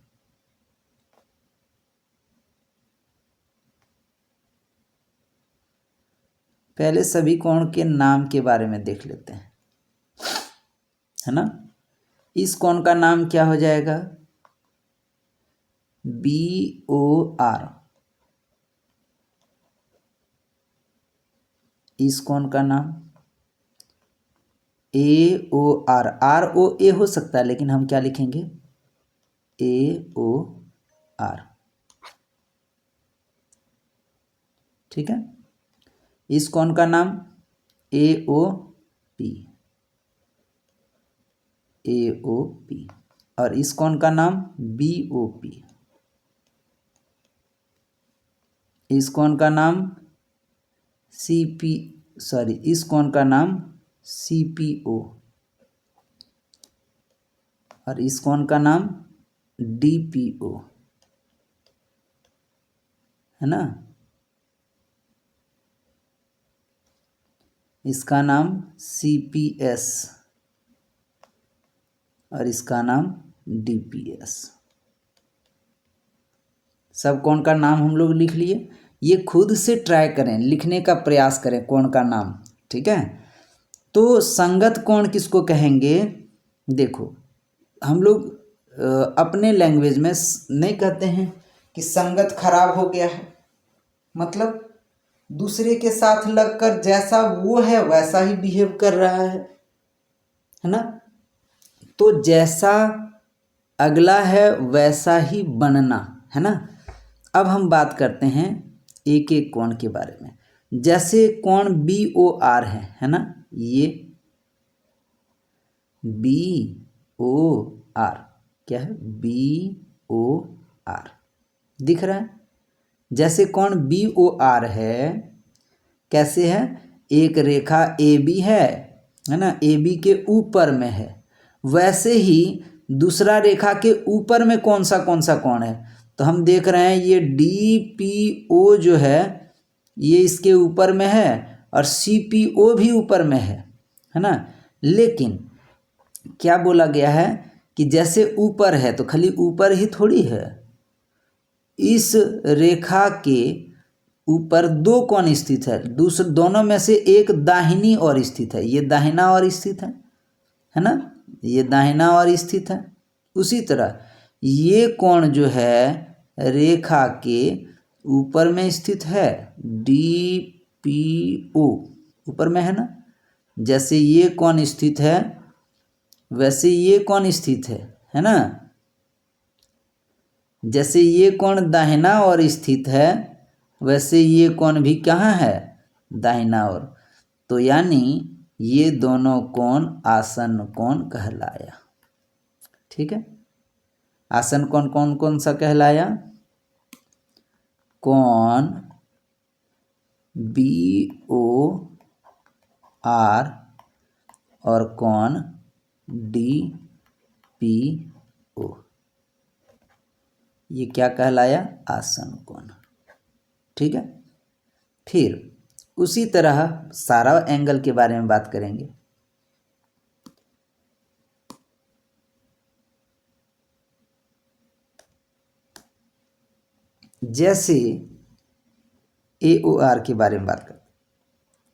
पहले सभी कोण के नाम के बारे में देख लेते हैं, है ना। इस कोण का नाम क्या हो जाएगा, BOR। इस कोण का नाम AOR। ROA हो सकता है, लेकिन हम क्या लिखेंगे, AOR। ठीक है, इस कोण का नाम AOP, AOP, और इस कोण का नाम BOP। इस कोण का नाम इस कोण का नाम CPO, और इस कोण का नाम DPO, है ना। इसका नाम CPS, और इसका नाम DPS। सब कोण का नाम हम लोग लिख लिए। ये खुद से ट्राई करें, लिखने का प्रयास करें कोण का नाम, ठीक है। तो संगत कोण किसको कहेंगे, देखो हम लोग अपने लैंग्वेज में नहीं कहते हैं कि संगत खराब हो गया है, मतलब दूसरे के साथ लगकर जैसा वो है वैसा ही बिहेव कर रहा है ना। तो जैसा अगला है वैसा ही बनना, है ना। अब हम बात करते हैं एक एक कोण के बारे में। जैसे कोण BOR है ना, ये BOR क्या है, BOR दिख रहा है। जैसे कोण BOR है, कैसे है, एक रेखा AB है ना, AB के ऊपर में है, वैसे ही दूसरा रेखा के ऊपर में कौन सा कोण है, तो हम देख रहे हैं ये DPO जो है ये इसके ऊपर में है, और CPO भी ऊपर में है ना। लेकिन क्या बोला गया है कि जैसे ऊपर है तो खाली ऊपर ही थोड़ी है, इस रेखा के ऊपर दो कोण स्थित है, दूसरे दोनों में से एक दाहिनी ओर स्थित है, ये दाहिना ओर स्थित है ना, ये दाहिना ओर स्थित है। उसी तरह ये कोण जो है रेखा के ऊपर में स्थित है, DPO ऊपर में है ना। जैसे ये कोण स्थित है वैसे ये कोण स्थित है ना। जैसे ये कोण दाहिना ओर स्थित है वैसे ये कोण भी कहाँ है, दाहिना ओर। तो यानी ये दोनों कोण आसन कोण कहलाया। ठीक है, आसन कोण कौन कौन सा कहलाया, कोण BOR और कोण DPO, ये क्या कहलाया, आसन कोण। ठीक है, फिर उसी तरह सारा एंगल के बारे में बात करेंगे। जैसे AOR के बारे में बात करते,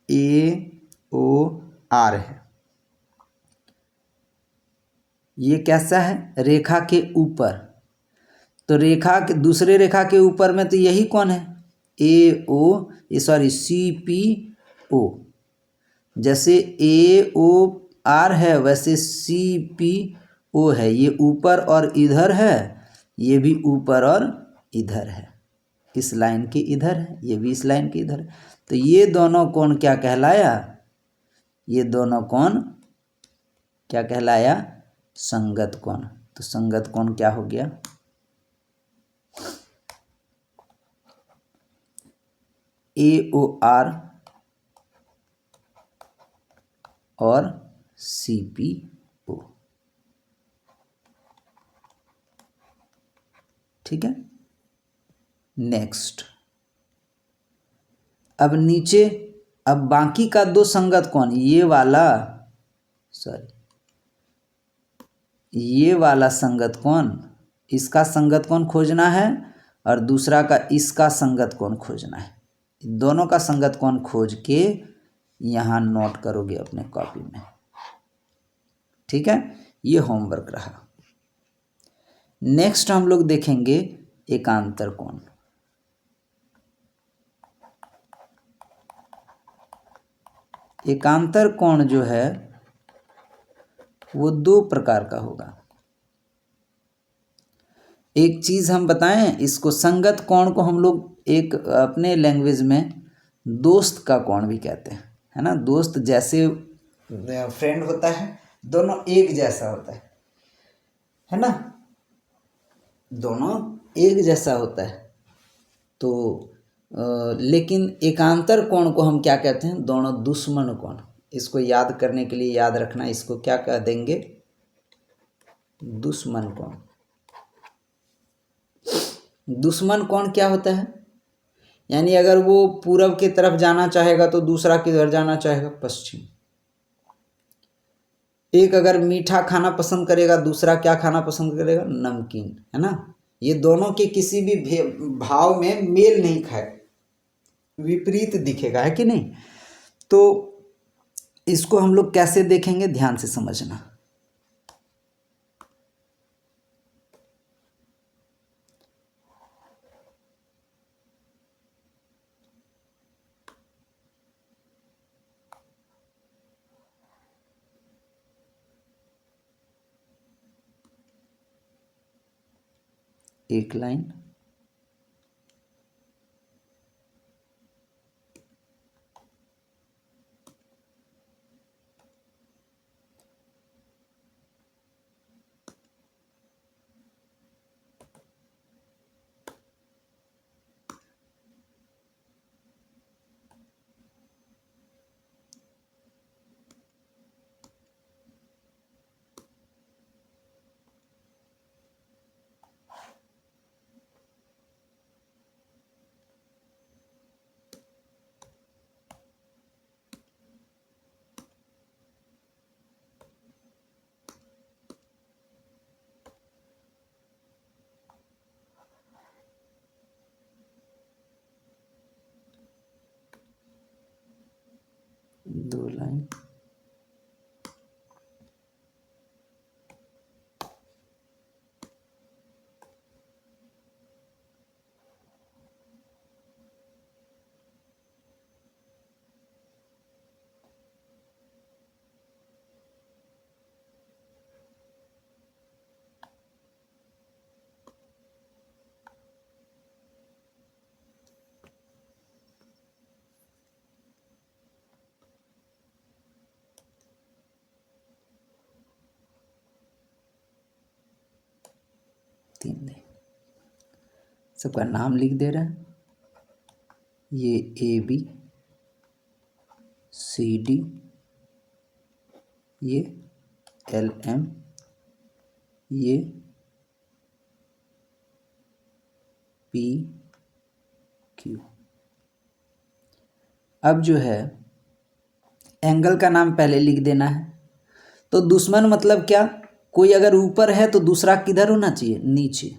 AOR है, ये कैसा है, रेखा के ऊपर, तो रेखा के दूसरे रेखा के ऊपर में तो यही कोण है, CPO। जैसे AOR है वैसे CPO है, ये ऊपर और इधर है, ये भी ऊपर और इधर है। इस लाइन के इधर है, ये भी इस लाइन के इधर है। तो ये दोनों कोण क्या कहलाया? ये दोनों कोण क्या कहलाया? संगत कोण। तो संगत कोण क्या हो गया? AOR और CPO। ठीक है। नेक्स्ट, अब नीचे, अब बाकी का दो संगत कोण, ये वाला, सॉरी, ये वाला संगत कोण, इसका संगत कोण खोजना है और दूसरा का इसका संगत कोण खोजना है। दोनों का संगत कोण खोज के यहाँ नोट करोगे अपने कॉपी में। ठीक है, ये होमवर्क रहा। नेक्स्ट हम लोग देखेंगे एकांतर कोण। एकांतर कोण जो है वो दो प्रकार का होगा। एक चीज हम बताएं, इसको संगत कोण को हम लोग एक अपने लैंग्वेज में दोस्त का कोण भी कहते हैं, है ना। दोस्त जैसे फ्रेंड होता है, दोनों एक जैसा होता है ना, दोनों एक जैसा होता है। तो लेकिन एकांतर कोण को हम क्या कहते हैं? दोनों दुश्मन कोण। इसको याद करने के लिए याद रखना, इसको क्या कह देंगे? दुश्मन कोण। दुश्मन कोण क्या होता है? यानी अगर वो पूरब की तरफ जाना चाहेगा तो दूसरा किधर जाना चाहेगा? पश्चिम। एक अगर मीठा खाना पसंद करेगा, दूसरा क्या खाना पसंद करेगा? नमकीन, है ना। ये दोनों के किसी भी भाव में मेल नहीं खाए, विपरीत दिखेगा, है कि नहीं। तो इसको हम लोग कैसे देखेंगे, ध्यान से समझना। एक लाइन, दो लाइन, तीन लाइन। सबका नाम लिख दे रहे हैं। ये AB, CD, ये LM, ये PQ। अब जो है एंगल का नाम पहले लिख देना है। तो दुश्मन मतलब क्या? कोई अगर ऊपर है तो दूसरा किधर होना चाहिए? नीचे।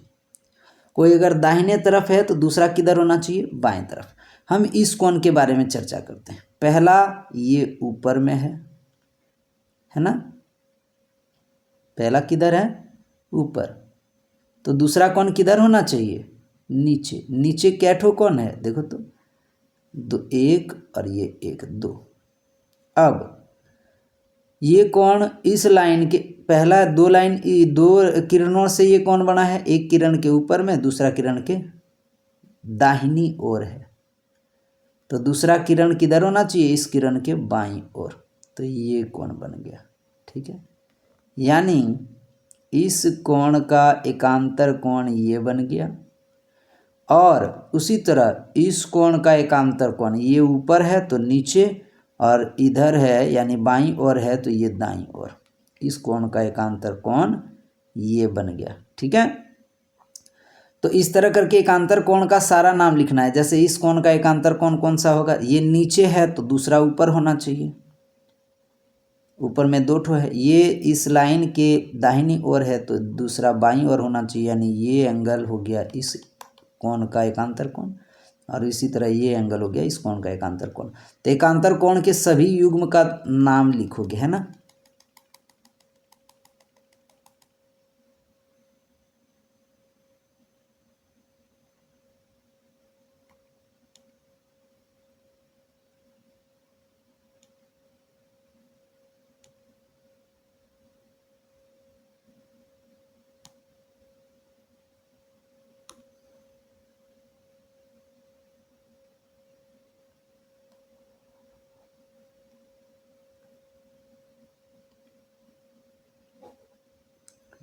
कोई अगर दाहिने तरफ है तो दूसरा किधर होना चाहिए? बाएं तरफ। हम इस कोण के बारे में चर्चा करते हैं। पहला ये ऊपर में है ना। पहला किधर है? ऊपर। तो दूसरा कोण किधर होना चाहिए? नीचे। नीचे क्या ठो कोण है? देखो तो, दो, एक और ये एक, दो। अब ये कोण इस लाइन के, पहला दो लाइन, दो किरणों से ये कोण बना है। एक किरण के ऊपर में, दूसरा किरण के दाहिनी ओर है, तो दूसरा किरण किधर होना चाहिए, इस किरण के बाईं ओर। तो ये कोण बन गया। ठीक है, यानी इस कोण का एकांतर कोण ये बन गया, और उसी तरह इस कोण का एकांतर कोण ये ऊपर है तो नीचे, और इधर है यानी बाईं ओर है तो ये दाईं ओर। इस कोण का एकांतर कोण ये बन गया। ठीक है, तो इस तरह करके एकांतर कोण का सारा नाम लिखना है। जैसे इस कोण का एकांतर कोण कौन सा होगा, ये नीचे है तो दूसरा ऊपर होना चाहिए, ऊपर में दो ठो है। ये इस लाइन के दाहिनी ओर है तो दूसरा बाईं ओर होना चाहिए, यानी ये एंगल हो गया इस कोण का एकांतर कोण, और इसी तरह ये एंगल हो गया इस कोण का एकांतर कोण। तो एकांतर कोण के सभी युग्म का नाम लिखोगे, है ना।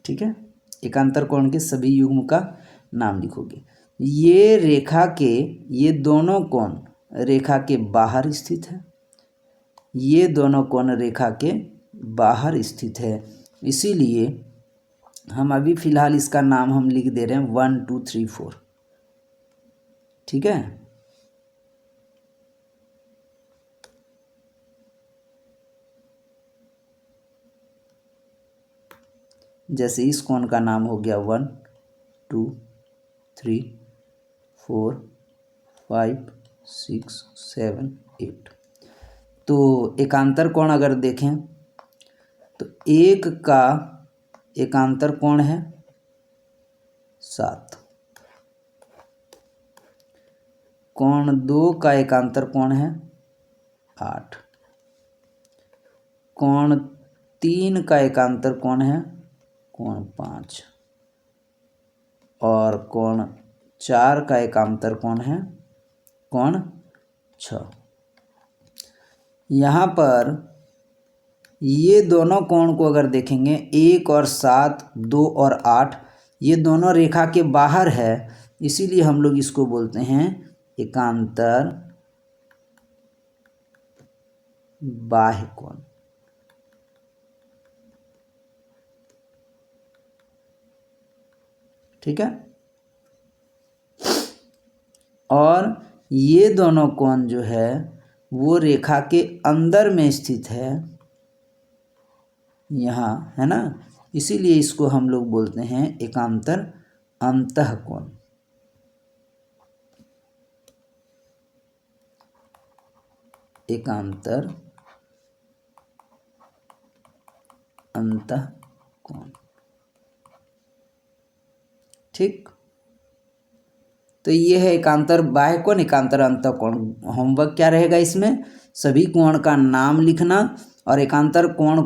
ठीक है, एकांतर कोण के सभी युग्म का नाम लिखोगे। ये रेखा के ये दोनों कोण रेखा के बाहर स्थित है, ये दोनों कोण रेखा के बाहर स्थित है, इसीलिए हम अभी फिलहाल इसका नाम हम लिख दे रहे हैं 1 2 3 4। ठीक है, जैसे इस कोण का नाम हो गया 1 2 3 4 5 6 7 8। तो एकांतर कोण अगर देखें तो एक का एकांतर कोण है 7, कोण 2 का एकांतर कोण है 8, कोण 3 का एकांतर कोण है कोण 5, और कोण 4 का एकांतर कोण है कोण 6। यहाँ पर ये दोनों कोण को अगर देखेंगे 1 और 7, 2 और 8, ये दोनों रेखा के बाहर है, इसीलिए हम लोग इसको बोलते हैं एकांतर बाह्य कोण। ठीक है, और ये दोनों कोण जो है वो रेखा के अंदर में स्थित है, यहाँ है ना, इसीलिए इसको हम लोग बोलते हैं एकांतर अंतःकोण। एकांतर अंतःकोण। ठीक, तो ये है एकांतर बाह्य कोण, एकांतर अंतःकोण। होमवर्क क्या रहेगा इसमें, सभी कोण का नाम लिखना और एकांतर कोण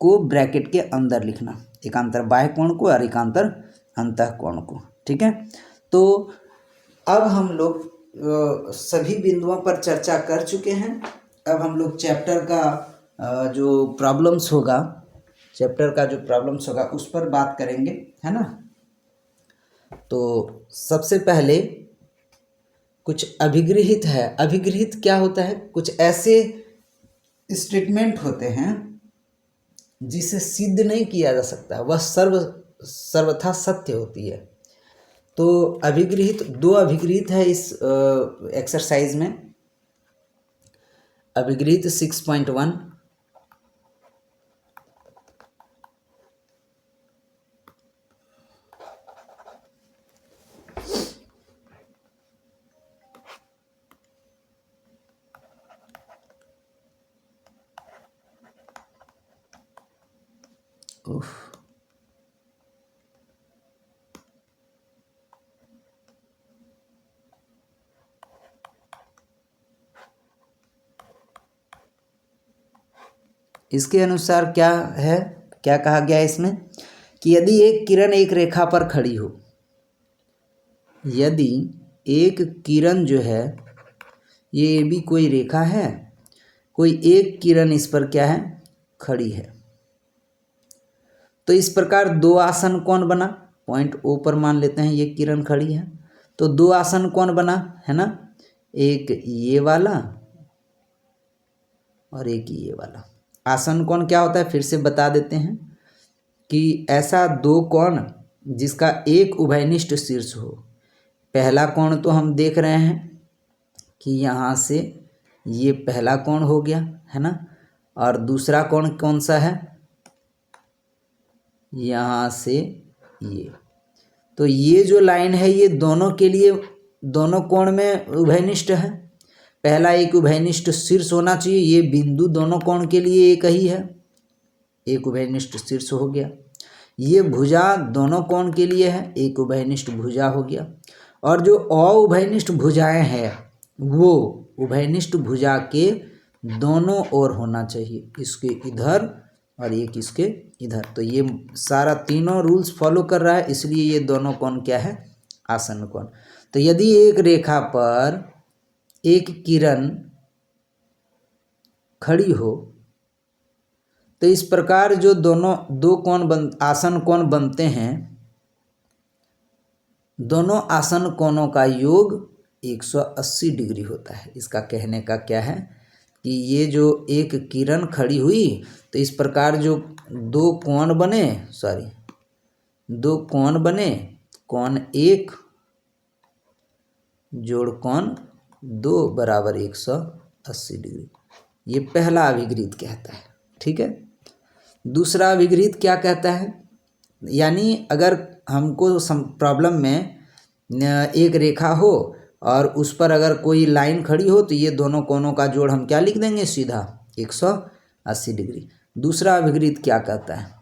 को ब्रैकेट के अंदर लिखना, एकांतर बाह्य कोण को और एकांतर अंतःकोण को। ठीक है, तो अब हम लोग सभी बिंदुओं पर चर्चा कर चुके हैं। अब हम लोग चैप्टर का जो प्रॉब्लम्स होगा उस पर बात करेंगे, है ना। तो सबसे पहले कुछ अभिगृहित है। अभिगृहित क्या होता है, कुछ ऐसे स्टेटमेंट होते हैं जिसे सिद्ध नहीं किया जा सकता, वह सर्वथा सत्य होती है। तो अभिगृहित, दो अभिगृहित है इस एक्सरसाइज में। अभिगृहित 6.1, इसके अनुसार क्या है, क्या कहा गया है इसमें कि यदि एक किरण एक रेखा पर खड़ी हो, यदि एक किरण जो है, ये भी कोई रेखा है, कोई एक किरण इस पर क्या है, खड़ी है। तो इस प्रकार दो आसन कोण बना, पॉइंट ओ पर मान लेते हैं ये किरण खड़ी है, तो दो आसन कोण बना है ना, एक ये वाला और एक ये वाला। आसन कोण क्या होता है फिर से बता देते हैं कि ऐसा दो कोण जिसका एक उभयनिष्ठ शीर्ष हो। पहला कोण तो हम देख रहे हैं कि यहाँ से ये पहला कोण हो गया है ना, और दूसरा कोण कौन सा है, यहाँ से ये। तो ये जो लाइन है ये दोनों के लिए, दोनों कोण में उभयनिष्ठ है। पहला एक उभयनिष्ठ शीर्ष होना चाहिए, ये बिंदु दोनों कोण के लिए एक ही है, एक उभयनिष्ठ शीर्ष हो गया। ये भुजा दोनों कोण के लिए है, एक उभयनिष्ठ भुजा हो गया। और जो अउभयनिष्ठ भुजाएं हैं वो उभयनिष्ठ भुजा के दोनों ओर होना चाहिए, इसके इधर और एक इसके इधर। तो ये सारा तीनों रूल्स फॉलो कर रहा है, इसलिए ये दोनों कोण क्या है, आसन कोण। तो यदि एक रेखा पर एक किरण खड़ी हो तो इस प्रकार जो दोनों दो कोण आसन कोण बनते हैं, दोनों आसन कोणों का योग 180 डिग्री होता है। इसका कहने का क्या है कि ये जो एक किरण खड़ी हुई तो इस प्रकार जो दो कोण बने, दो कोण बने, कोण एक जोड़ कोण दो बराबर 180 डिग्री। ये पहला अभिगृहित कहता है, ठीक है। दूसरा अभिगृहित क्या कहता है, यानी अगर हमको प्रॉब्लम में एक रेखा हो और उस पर अगर कोई लाइन खड़ी हो तो ये दोनों कोणों का जोड़ हम क्या लिख देंगे, सीधा 180 डिग्री। दूसरा अभिगृहित क्या कहता है,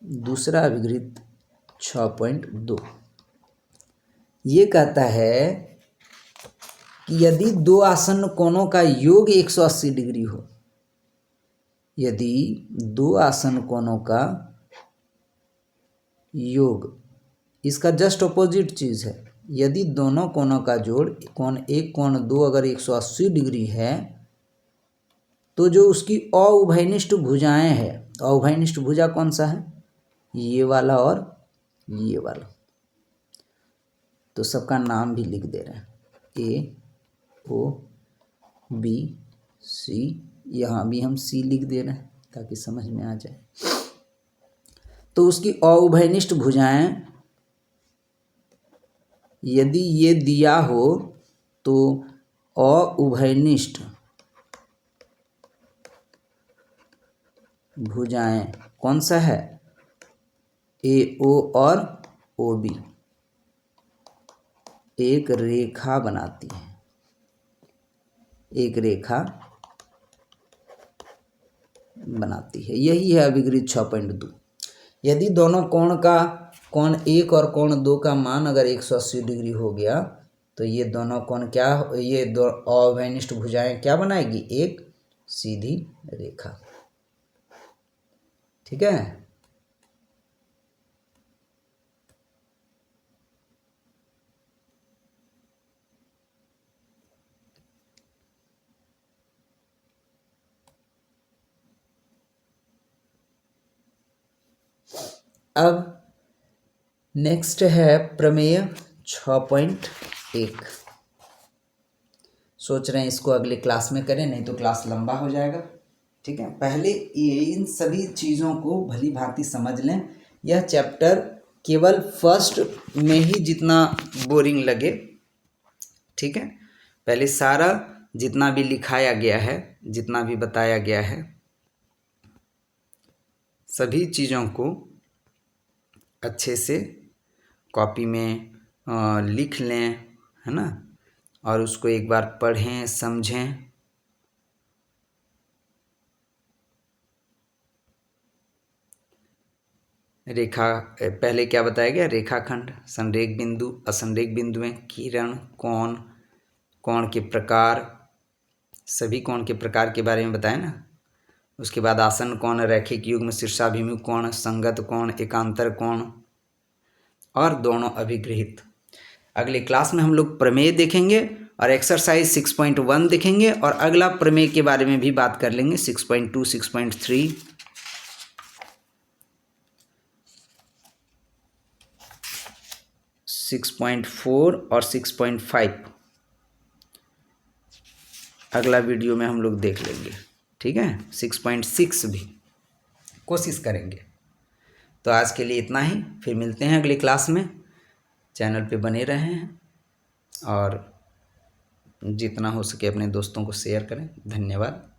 दूसरा अभिगृहित 6.2 ये कहता है कि यदि दो आसन्न कोणों का योग 180 डिग्री हो, यदि दो आसन्न कोणों का योग, इसका जस्ट अपोजिट चीज़ है, यदि दोनों कोणों का जोड़ कोण एक कोण दो अगर 180 डिग्री है तो जो उसकी अउभयनिष्ठ भुजाएं हैं, अउभयनिष्ठ भुजा कौन सा है, ये वाला और ये वाला। तो सबका नाम भी लिख दे रहे हैं, ए ओ बी सी, यहाँ भी हम सी लिख दे रहे हैं ताकि समझ में आ जाए। तो उसकी अउभयनिष्ठ भुजाएं यदि ये दिया हो तो अउभयनिष्ठ भुजाएं कौन सा है, ए ओ और ओ बी एक रेखा बनाती है, एक रेखा बनाती है। यही है अभिगृहित 6.2। यदि दोनों कोण का, कोण एक और कोण दो का मान अगर 180 डिग्री हो गया तो ये दोनों कोण क्या, ये दो अउभयनिष्ठ भुजाएं क्या बनाएगी, एक सीधी रेखा, ठीक है। अब नेक्स्ट है प्रमेय 6.1। सोच रहे हैं इसको अगले क्लास में करें, नहीं तो क्लास लंबा हो जाएगा, ठीक है। पहले ये इन सभी चीज़ों को भली भांति समझ लें। यह चैप्टर केवल फर्स्ट में ही जितना बोरिंग लगे, ठीक है, पहले सारा जितना भी लिखाया गया है, जितना भी बताया गया है, सभी चीज़ों को अच्छे से कॉपी में लिख लें, है ना, और उसको एक बार पढ़ें समझें। रेखा पहले क्या बताया गया, रेखाखंड, संरेख बिंदु, असंरेख बिंदुएं, किरण, कोण, कोण के प्रकार, सभी कोण के प्रकार के बारे में बताया ना। उसके बाद आसन कोण, रैखिक युग्म, शीर्षाभिमुख कोण, संगत कोण, एकांतर कोण और दोनों अभिगृहित। अगली क्लास में हम लोग प्रमेय देखेंगे और एक्सरसाइज 6.1 देखेंगे और अगला प्रमेय के बारे में भी बात कर लेंगे 6.2, 6.3, 6.4 और 6.5 अगला वीडियो में हम लोग देख लेंगे। ठीक है, 6.6 भी कोशिश करेंगे। तो आज के लिए इतना ही, फिर मिलते हैं अगली क्लास में। चैनल पे बने रहें और जितना हो सके अपने दोस्तों को शेयर करें। धन्यवाद।